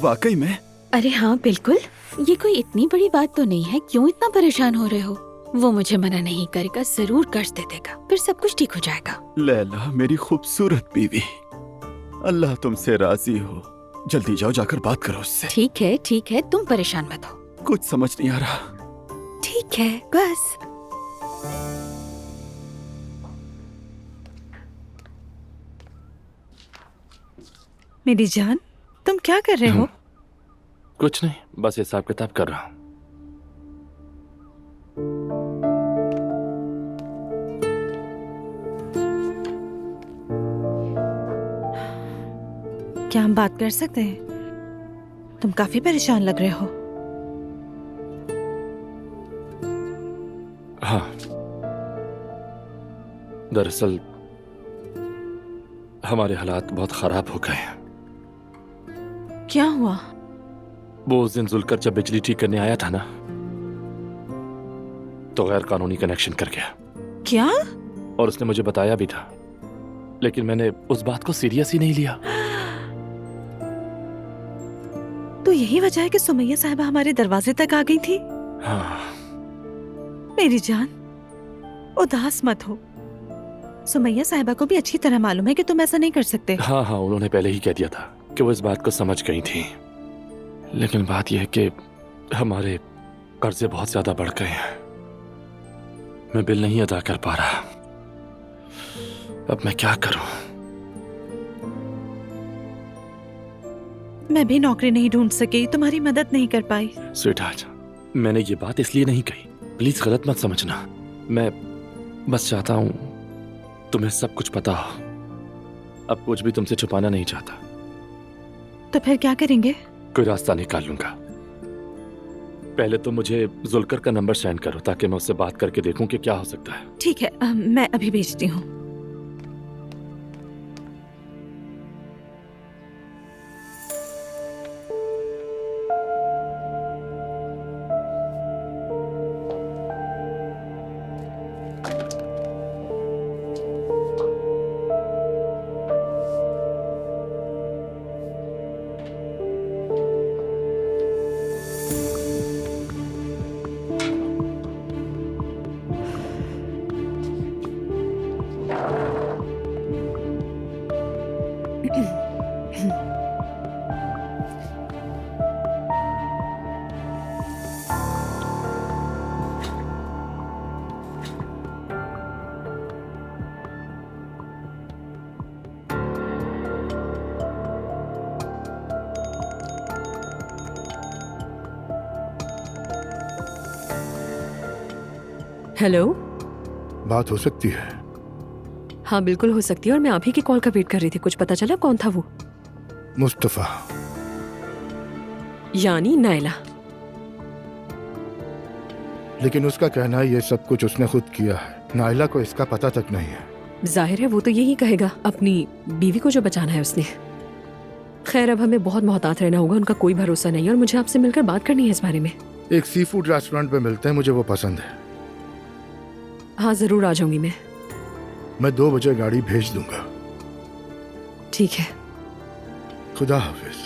Speaker 14: वाकई में?
Speaker 11: अरे हाँ बिल्कुल, ये कोई इतनी बड़ी बात तो नहीं है, क्यों इतना परेशान हो रहे हो? वो मुझे मना नहीं करेगा, जरूर कर्ज दे देगा, फिर सब कुछ ठीक हो जाएगा।
Speaker 14: लैला मेरी खूबसूरत बीवी, अल्लाह तुमसे राजी हो, जल्दी जाओ जाकर बात करो उससे।
Speaker 11: ठीक है, तुम परेशान मत हो।
Speaker 14: कुछ समझ नहीं आ रहा।
Speaker 11: ठीक है बस।
Speaker 2: मेरी जान, तुम क्या कर रहे हो?
Speaker 15: कुछ नहीं, बस हिसाब किताब कर रहा हूँ।
Speaker 2: क्या हम बात कर सकते हैं? तुम काफी परेशान लग रहे हो।
Speaker 15: हाँ, दरअसल हमारे हालात बहुत खराब हो गए हैं।
Speaker 2: क्या हुआ?
Speaker 15: वो उस दिन जुलकर जब बिजली ठीक करने आया था ना, तो गैर कानूनी कनेक्शन कर गया।
Speaker 2: क्या?
Speaker 15: और उसने मुझे बताया भी था, लेकिन मैंने उस बात को सीरियस ही नहीं लिया।
Speaker 2: तो यही वजह है कि सुमैया साहिबा हमारे दरवाजे तक आ गई थी।
Speaker 15: हाँ।
Speaker 2: मेरी जान, उदास मत हो। सुमैया साहिबा को भी अच्छी तरह मालूम है कि तुम ऐसा नहीं कर सकते।
Speaker 15: हाँ, उन्होंने पहले ही कह दिया था कि वो इस बात को समझ गई थी, लेकिन बात यह है कि हमारे कर्जे बहुत ज्यादा बढ़ गए हैं। मैं बिल नहीं अदा कर पा रहा। अब मैं क्या करूं?
Speaker 2: मैं भी नौकरी नहीं ढूंढ सकी, तुम्हारी मदद नहीं कर पाई।
Speaker 15: स्वीटहार्ट, मैंने ये बात इसलिए नहीं कही, प्लीज गलत मत समझना। मैं बस चाहता हूं तुम्हें सब कुछ पता हो। अब कुछ भी तुमसे छुपाना नहीं चाहता।
Speaker 2: तो फिर क्या करेंगे?
Speaker 15: कोई रास्ता निकाल लूंगा। पहले तो मुझे जुलकर का नंबर सेंड करो, ताकि मैं उससे बात करके देखूं कि क्या हो सकता है।
Speaker 2: ठीक है, मैं अभी भेजती हूँ।
Speaker 8: हेलो,
Speaker 7: बात हो सकती है?
Speaker 8: हाँ बिल्कुल हो सकती है, और मैं आप ही की कॉल का वेट कर रही थी। कुछ पता चला कौन था वो?
Speaker 7: मुस्तफा।
Speaker 8: यानी नायला।
Speaker 7: लेकिन उसका कहना है ये सब कुछ उसने खुद किया है। नायला को इसका पता तक नहीं है।
Speaker 8: जाहिर है वो तो यही कहेगा, अपनी बीवी को जो बचाना है उसने। खैर, अब हमें बहुत मोहतात रहना होगा, उनका कोई भरोसा नहीं है, और मुझे आपसे मिलकर बात करनी है इस बारे में।
Speaker 7: एक सी फूड रेस्टोरेंट पे मिलते हैं, मुझे वो पसंद है।
Speaker 8: हाँ जरूर आ जाऊंगी
Speaker 7: मैं 2 बजे गाड़ी भेज दूंगा।
Speaker 8: ठीक है,
Speaker 7: खुदा हाफिज।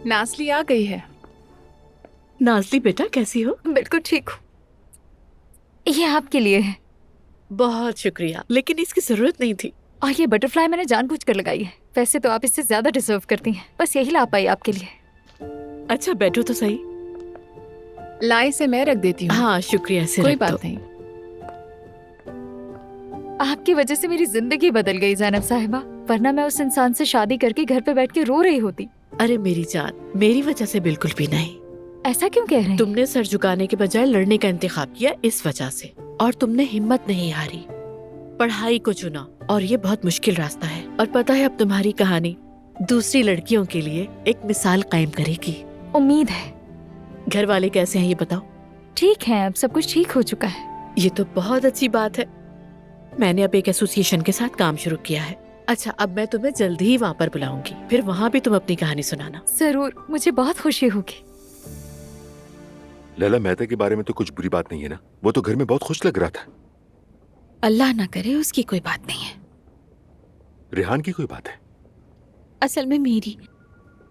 Speaker 5: नाज़ली आ गई है।
Speaker 11: नाज़ली बेटा कैसी हो?
Speaker 1: बिल्कुल ठीक हूँ। ये आपके लिए है।
Speaker 11: बहुत शुक्रिया, लेकिन इसकी जरूरत नहीं थी।
Speaker 1: और ये बटरफ्लाई मैंने जानबूझकर लगाई है। वैसे तो आप इससे ज्यादा डिजर्व करती हैं, बस यही ला पाई आपके लिए।
Speaker 11: अच्छा बैठो तो सही।
Speaker 5: लाई से मैं रख देती हूँ।
Speaker 11: हाँ शुक्रिया से
Speaker 5: कोई
Speaker 11: रख
Speaker 5: बात
Speaker 11: दो।
Speaker 5: नहीं।
Speaker 1: आपकी वजह से मेरी जिंदगी बदल गई ज़ैनब साहिबा, वरना मैं उस इंसान से शादी करके घर पे बैठ के रो रही होती।
Speaker 11: अरे मेरी जान, मेरी वजह से बिल्कुल भी नहीं।
Speaker 1: ऐसा क्यों कह रहे हैं?
Speaker 11: तुमने सर झुकाने के बजाय लड़ने का इंतखाब किया इस वजह से, और तुमने हिम्मत नहीं हारी, पढ़ाई को चुना, और ये बहुत मुश्किल रास्ता है। और पता है अब तुम्हारी कहानी दूसरी लड़कियों के लिए एक मिसाल कायम करेगी।
Speaker 1: उम्मीद है।
Speaker 11: घर वाले कैसे हैं ये बताओ?
Speaker 1: ठीक है, अब सब कुछ ठीक हो चुका है।
Speaker 11: ये तो बहुत अच्छी बात है। मैंने अब एक एसोसिएशन के साथ काम शुरू किया है। अच्छा, अब मैं तुम्हें जल्दी ही वहाँ पर बुलाऊंगी, फिर वहाँ भी तुम अपनी कहानी सुनाना।
Speaker 1: जरूर, मुझे बहुत खुशी होगी।
Speaker 12: लैला, मेहता के बारे में तो कुछ बुरी बात नहीं है ना? वो तो घर में बहुत खुश लग रहा था।
Speaker 20: अल्लाह ना करे उसकी कोई बात नहीं है।
Speaker 12: रेहान की कोई बात है?
Speaker 20: असल में मेरी,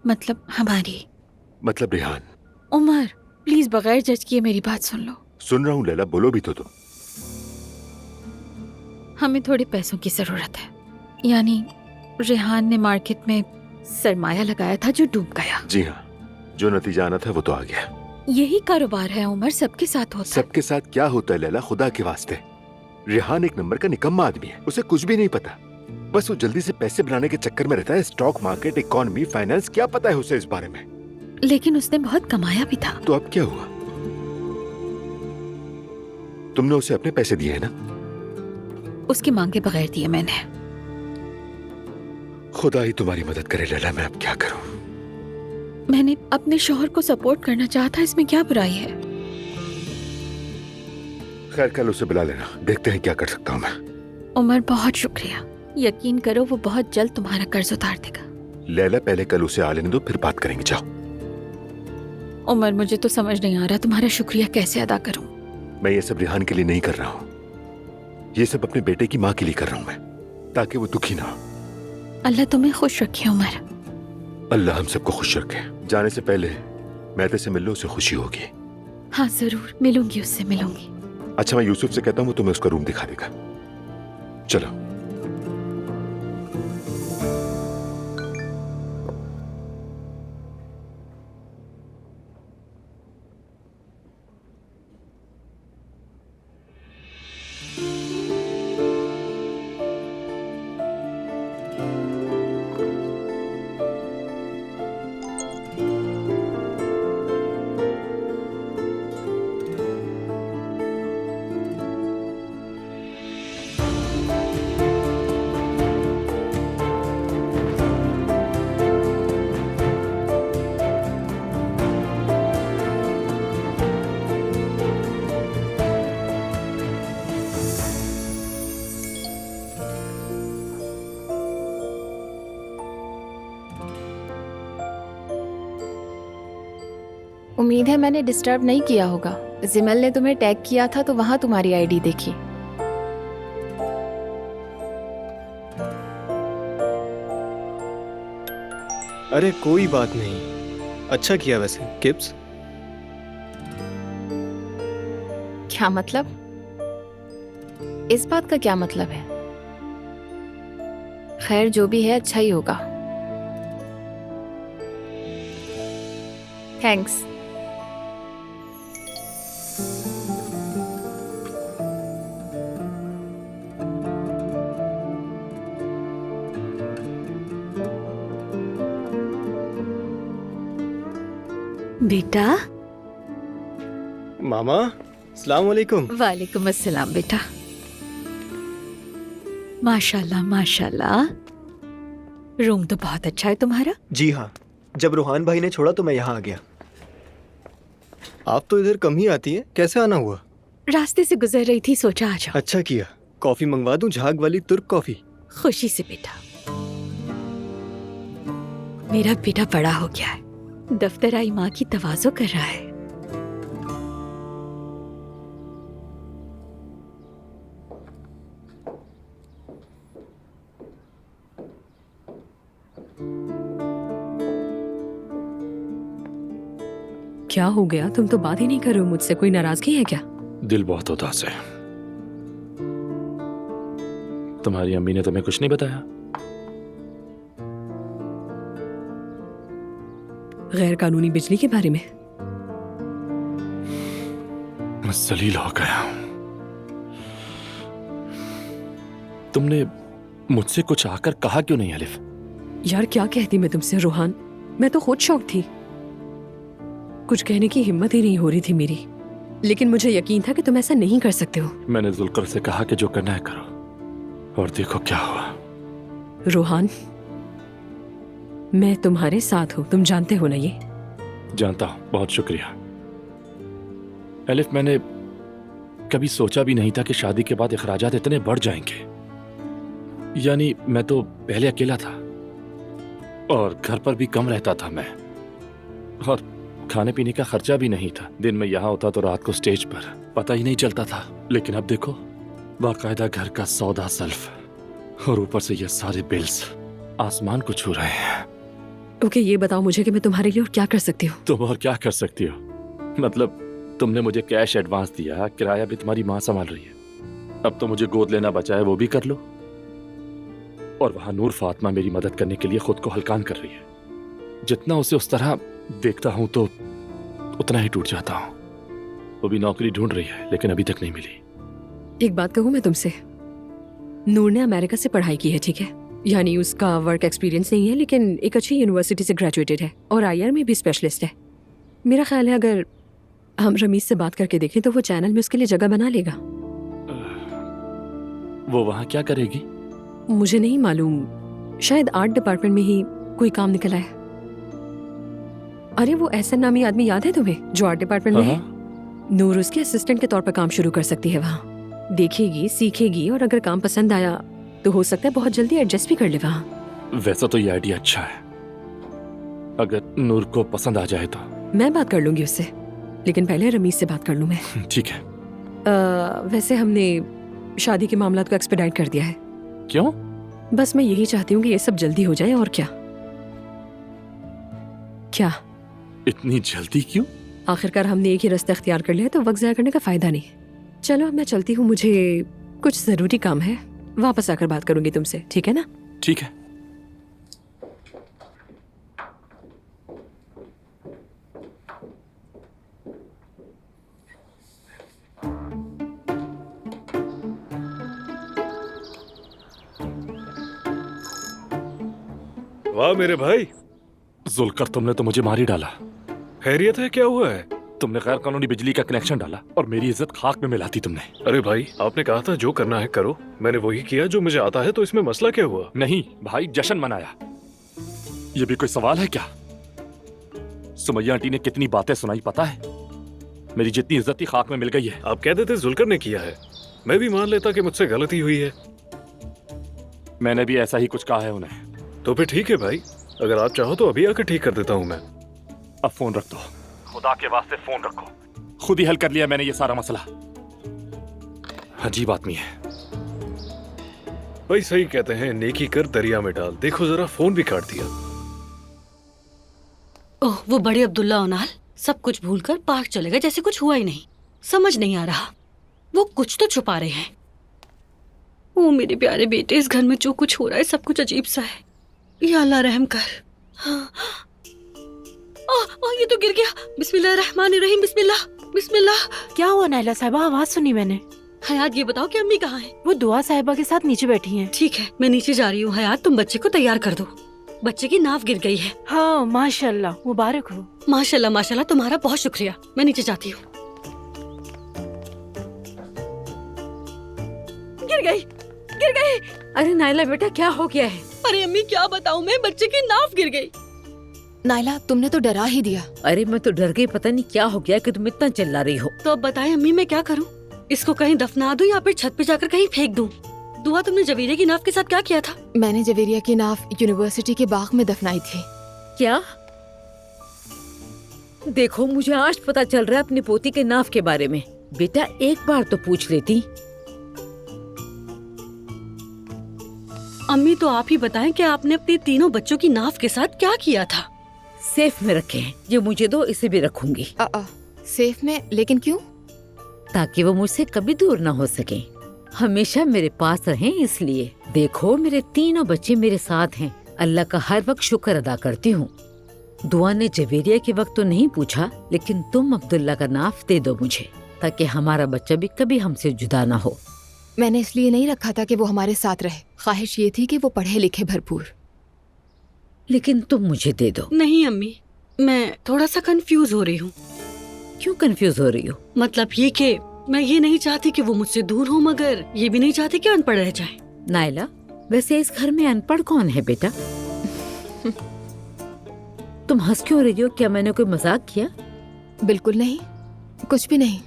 Speaker 20: मतलब हमारी।
Speaker 12: मतलब रेहान?
Speaker 20: उमर, प्लीज बगैर जज किए मेरी बात सुन लो।
Speaker 12: सुन रहा हूँ लैला, बोलो भी तो तुम।
Speaker 20: हमें थोड़े पैसों की जरूरत है। यानी रेहान ने मार्केट में सरमाया लगाया था जो डूब गया।
Speaker 12: जी हाँ, जो नतीजा आना था वो तो आ गया।
Speaker 20: यही कारोबार है उमर, सबके साथ होता है।
Speaker 12: सबके साथ क्या होता है लैला, खुदा के वास्ते? रेहान एक नंबर का निकम्मा आदमी है, उसे कुछ भी नहीं पता। बस वो जल्दी से पैसे बनाने के चक्कर में रहता है। स्टॉक मार्केट, इकोनॉमी, फाइनेंस, क्या पता है उसे इस बारे में?
Speaker 20: लेकिन उसने बहुत कमाया भी था।
Speaker 12: तो अब क्या हुआ? तुमने उसे अपने पैसे दिए हैं ना?
Speaker 20: उसके मांगे बगैर दिए मैंने।
Speaker 12: खुदा ही तुम्हारी मदद करे लैला, मैं अब क्या करूं?
Speaker 20: मैंने अपने शौहर को सपोर्ट करना चाहा था, इसमें क्या बुराई है?
Speaker 12: खैर, कल उसे बुला लेना, देखते हैं क्या कर सकता हूँ मैं।
Speaker 20: उमर, बहुत शुक्रिया। यकीन करो वो बहुत जल्द तुम्हारा कर्ज उतार देगा।
Speaker 12: लैला, पहले कल उसे आ लेने दो, फिर बात करेंगे। जाओ।
Speaker 20: उमर, मुझे तो समझ नहीं आ रहा तुम्हारा शुक्रिया कैसे अदा करूं।
Speaker 12: मैं ये सब रेहान के लिए नहीं कर रहा हूँ, ये सब अपने बेटे की माँ के लिए कर रहा हूँ मैं, ताकि वो दुखी ना हो।
Speaker 20: अल्लाह तुम्हें खुश रखे उमर।
Speaker 12: अल्लाह हम सबको खुश रखे। जाने से पहले मेहते से मिल लो, उसे खुशी होगी।
Speaker 20: हाँ जरूर, मिलूंगी, उससे मिलूंगी।
Speaker 12: अच्छा, मैं यूसुफ से कहता हूँ, वो तुम्हें उसका रूम दिखा देगा। चलो।
Speaker 5: उम्मीद है मैंने डिस्टर्ब नहीं किया होगा। जिमल ने तुम्हें टैग किया था तो वहां तुम्हारी आईडी देखी।
Speaker 17: अरे कोई बात नहीं, अच्छा किया वैसे किप्स।
Speaker 5: क्या मतलब? इस बात का क्या मतलब है? खैर, जो भी है अच्छा ही होगा। थैंक्स।
Speaker 20: बेटा।
Speaker 17: मामा, अस्सलाम वालेकुम।
Speaker 20: वालेकुम अस्सलाम बेटा। माशाल्लाह माशाल्लाह, रूम तो बहुत अच्छा है तुम्हारा।
Speaker 17: जी हाँ, जब रूहान भाई ने छोड़ा तो मैं यहाँ आ गया। आप तो इधर कम ही आती हैं, कैसे आना हुआ?
Speaker 20: रास्ते से गुजर रही थी, सोचा आ जाओ।
Speaker 17: अच्छा किया। कॉफी मंगवा दूं, झाग वाली तुर्क कॉफी?
Speaker 20: खुशी से बेटा। मेरा बेटा बड़ा हो गया है, दफ्तर आई माँ की तवाज़ो कर रहा है।
Speaker 8: क्या हो गया? तुम तो बात ही नहीं कर रहे हो मुझसे, कोई नाराजगी है क्या?
Speaker 15: दिल बहुत उदास है। तुम्हारी अम्मी ने तुम्हें कुछ नहीं बताया?
Speaker 8: गैर कानूनी बिजली के बारे में?
Speaker 15: मैं जलील हो गया। तुमने मुझसे कुछ आकर कहा क्यों नहीं अलिफ?
Speaker 8: यार क्या कहती मैं तुमसे रोहान, मैं तो खुद शौक थी। कुछ कहने की हिम्मत ही नहीं हो रही थी मेरी, लेकिन मुझे यकीन था कि तुम ऐसा नहीं कर सकते हो।
Speaker 15: मैंने जुल्कर से कहा कि जो करना है करो, और देखो क्या हुआ।
Speaker 8: रोहान, मैं तुम्हारे साथ हूँ, तुम जानते हो ना ये।
Speaker 15: जानता हूँ, बहुत शुक्रिया। एलिफ, मैंने कभी सोचा भी नहीं था कि शादी के बाद अखराजात इतने बढ़ जाएंगे। यानी मैं तो पहले अकेला था और घर पर भी कम रहता था मैं, और खाने पीने का खर्चा भी नहीं था। दिन में यहाँ होता तो रात को स्टेज पर, पता ही नहीं चलता था। लेकिन अब देखो, बाकायदा घर का सौदा सल्फ, और ऊपर से ये सारे बिल्स आसमान को छू रहे हैं।
Speaker 8: ओके, ये बताओ मुझे कि मैं तुम्हारे लिए और क्या कर सकती हूँ।
Speaker 15: तुम और क्या कर सकती हो? मतलब तुमने मुझे कैश एडवांस दिया, किराया भी तुम्हारी माँ संभाल रही है। अब तो मुझे गोद लेना बचा है, वो भी कर लो। और वहां नूर फातिमा मेरी मदद करने के लिए खुद को हल्कान कर रही है। जितना उसे उस तरह देखता हूं तो उतना ही टूट जाता हूं। वो भी नौकरी ढूंढ रही है, लेकिन अभी तक नहीं मिली।
Speaker 8: एक बात कहूँ मैं तुमसे, नूर ने अमेरिका से पढ़ाई की है, ठीक है? यानी उसका वर्क एक्सपीरियंस नहीं है, लेकिन एक अच्छी यूनिवर्सिटी से ग्रेजुएटेड है और IR में भी स्पेशलिस्ट है। मेरा ख्याल है अगर हम रमीज से बात करके देखें तो वो चैनल में उसके लिए जगह बना लेगा।
Speaker 15: वो वहां क्या करेगी?
Speaker 8: मुझे नहीं मालूम, शायद आर्ट डिपार्टमेंट में ही कोई काम निकला है। अरे वो एहसन नामी आदमी याद है तुम्हें जो आर्ट डिपार्टमेंट में है? नूर उसके असिस्टेंट के तौर पर काम शुरू कर सकती है वहाँ। देखेगी, सीखेगी, और अगर काम पसंद आया तो हो सकता है बहुत जल्दी एडजस्ट भी कर ले वहाँ।
Speaker 15: वैसा तो ये आइडिया अच्छा है, अगर नूर को पसंद आ जाए तो।
Speaker 8: मैं बात कर लूंगी उससे, लेकिन पहले रमीज से बात कर लूं मैं।
Speaker 15: ठीक है।
Speaker 8: वैसे हमने शादी के मामलात को एक्सपेडाइट कर दिया है।
Speaker 15: क्यों?
Speaker 8: बस मैं यही चाहती हूँ कि ये सब जल्दी हो जाए, और क्या। क्या
Speaker 15: इतनी जल्दी क्यों?
Speaker 8: आखिरकार हमने एक ही रास्ता इख्तियार कर लिया, तो वक्त ज़ाया करने का फायदा नहीं। चलो अब मैं चलती हूँ, मुझे कुछ जरूरी काम है, वापस आकर बात करूंगी तुमसे, ठीक है ना?
Speaker 15: ठीक है।
Speaker 4: वाह मेरे भाई।
Speaker 15: जुल्कर, तुमने तो मुझे मार ही डाला।
Speaker 4: खैरियत है? क्या हुआ है?
Speaker 15: तुमने गैर कानूनी बिजली का कनेक्शन डाला और मेरी इज्जत खाक में मिलाती तुमने।
Speaker 4: अरे भाई, आपने कहा था जो करना है करो, मैंने वही किया जो मुझे आता है, तो इसमें मसला क्या हुआ?
Speaker 15: नहीं भाई, जश्न मनाया। ये भी कोई सवाल है क्या? सुमैया आंटी ने कितनी बातें सुनाई पता है? मेरी जितनी इज्जत थी खाक में मिल गई है।
Speaker 4: आप कह देते जुल्कर ने किया है, मैं भी मान लेता कि मुझसे गलती हुई है।
Speaker 15: मैंने भी ऐसा ही कुछ कहा है उन्हें।
Speaker 4: तो फिर ठीक है भाई, अगर आप चाहो तो अभी आकर ठीक कर देता हूँ मैं।
Speaker 15: अब फोन रख दो, खुदा के वास्ते फोन रखो। खुद ही हल कर लिया मैंने ये सारा मसला। अजीब आदमी है
Speaker 4: भाई। सही कहते हैं, नेकी कर दरिया में डाल। देखो जरा, फोन भी काट दिया।
Speaker 13: ओह, वो बड़े अब्दुल्ला ओनाल सब कुछ भूलकर पार्क चले गए जैसे कुछ हुआ ही नहीं। समझ नहीं आ रहा, वो कुछ तो छुपा रहे हैं। ओ मेरे प्यारे बेटे, इस घर में जो कुछ हो रहा है सब कुछ अजीब सा है। या अल्लाह रहम कर। हाँ। ये तो गिर गया। बिस्मिल्लाहिर्रहमानिर्रहीम, बिस्मिल्लाह बिस्मिल्लाह।
Speaker 11: क्या हुआ नाइला साहिबा? आवाज सुनी मैंने।
Speaker 13: हयात, ये बताओ कि अम्मी कहाँ हैं?
Speaker 11: वो दुआ साहिबा के साथ नीचे बैठी हैं।
Speaker 13: ठीक है, मैं नीचे जा रही हूँ। हयात, तुम बच्चे को तैयार कर दो, बच्चे की नाव गिर गई है।
Speaker 11: हाँ माशाल्लाह, मुबारक हो।
Speaker 13: माशाल्लाह माशाल्लाह, तुम्हारा बहुत शुक्रिया। मैं नीचे जाती हूँ। गिर गई, गिर गई।
Speaker 8: अरे नाइला बेटा, क्या हो गया है?
Speaker 13: अरे अम्मी क्या बताऊँ मैं, बच्चे की नाव गिर गई।
Speaker 5: नाइला, तुमने तो डरा ही दिया।
Speaker 10: अरे मैं तो डर गई, पता नहीं क्या हो गया कि तुम इतना चिल्ला रही हो।
Speaker 13: तो अब बताएं अम्मी, मैं क्या करूं? इसको कहीं दफना दूं या फिर छत पे जाकर कहीं फेंक दूं? दुआ, तुमने जवेरिया की नाव के साथ क्या किया था?
Speaker 5: मैंने जवेरिया की नाव यूनिवर्सिटी के बाग में दफनाई थी।
Speaker 10: क्या? देखो, मुझे आज पता चल रहा है अपनी पोती के नाव के बारे में। बेटा एक बार तो पूछ लेती।
Speaker 13: अम्मी तो आप ही बताएं कि आपने अपने तीनों बच्चों की नाव के साथ क्या किया था?
Speaker 10: सेफ में रखे हैं। ये मुझे दो, इसे भी रखूंगी।
Speaker 5: सेफ में? लेकिन क्यों?
Speaker 10: ताकि वो मुझसे कभी दूर ना हो सके, हमेशा मेरे पास रहें इसलिए। देखो, मेरे तीनों बच्चे मेरे साथ हैं। अल्लाह का हर वक्त शुक्र अदा करती हूँ। दुआ ने जवेरिया के वक्त तो नहीं पूछा, लेकिन तुम अब्दुल्ला का नाफ दे दो मुझे, ताकि हमारा बच्चा भी कभी हमसे जुदा ना हो।
Speaker 5: मैंने इसलिए नहीं रखा था कि वो हमारे साथ रहे। ख्वाहिश ये थी कि वो पढ़े लिखे भरपूर।
Speaker 10: लेकिन तुम मुझे दे दो।
Speaker 13: नहीं अम्मी, मैं थोड़ा सा कंफ्यूज हो रही हूँ।
Speaker 10: क्यों कंफ्यूज हो रही हो?
Speaker 13: मतलब ये कि मैं ये नहीं चाहती कि वो मुझसे दूर हो, मगर ये भी नहीं चाहती कि अनपढ़ रह जाए।
Speaker 10: नायला, वैसे इस घर में अनपढ़ कौन है बेटा? तुम हंस क्यों रही हो? क्या मैंने कोई मजाक किया?
Speaker 1: बिल्कुल नहीं, कुछ भी नहीं।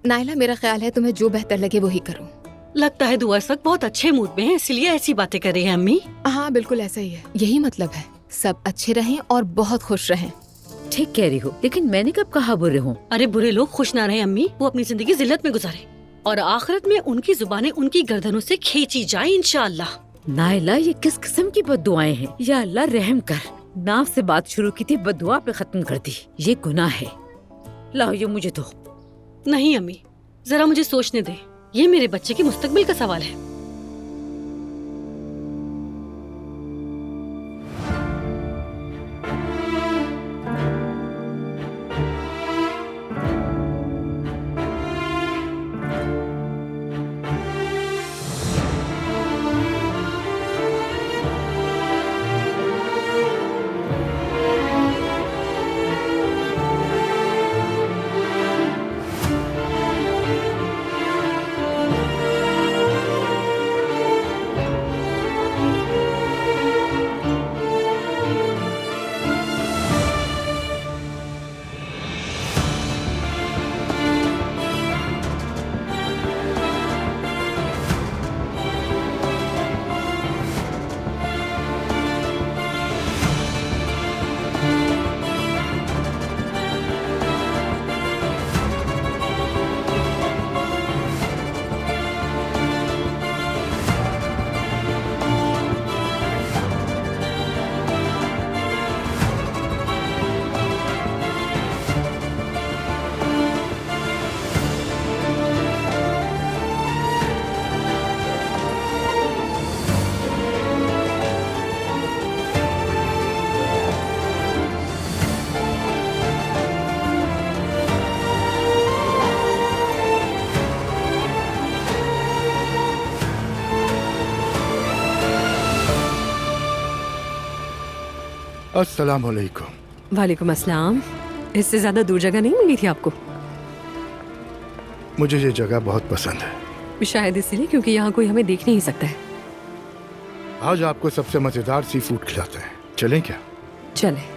Speaker 1: नायला, मेरा ख्याल है तुम्हें जो बेहतर लगे वो ही करो।
Speaker 13: लगता है दुआ इस वक्त बहुत अच्छे मूड में है, इसलिए ऐसी बातें कर रही है अम्मी।
Speaker 1: हाँ बिल्कुल ऐसा ही है, यही मतलब है। सब अच्छे रहें और बहुत खुश रहें।
Speaker 10: ठीक कह रही हो, लेकिन मैंने कब कहा बुरे हों?
Speaker 13: अरे बुरे लोग खुश ना रहे अम्मी, वो अपनी जिंदगी जिल्लत में गुजारे और आखिरत में उनकी जुबानें उनकी गर्दनों से खींची जाए इंशाअल्लाह।
Speaker 10: नायला, ये किस किस्म की बद्दुआएं हैं? या अल्लाह रहम कर। नाव से बात शुरू की थी, बद्दुआ पे खत्म कर दी। ये गुनाह है। लाओ ये मुझे दो।
Speaker 13: नहीं अम्मी, जरा मुझे सोचने दे, ये मेरे बच्चे के मुस्तकबिल का सवाल है।
Speaker 7: अस्सलाम वालेकुम।
Speaker 8: वालेकुम अस्सलाम। इससे ज्यादा दूर जगह नहीं मिली थी आपको?
Speaker 7: मुझे ये जगह बहुत पसंद है।
Speaker 8: शायद इसलिए क्योंकि यहाँ कोई हमें देख नहीं सकता है।
Speaker 7: आज आपको सबसे मजेदार सी फूड खिलाते हैं, चलें क्या?
Speaker 8: चले।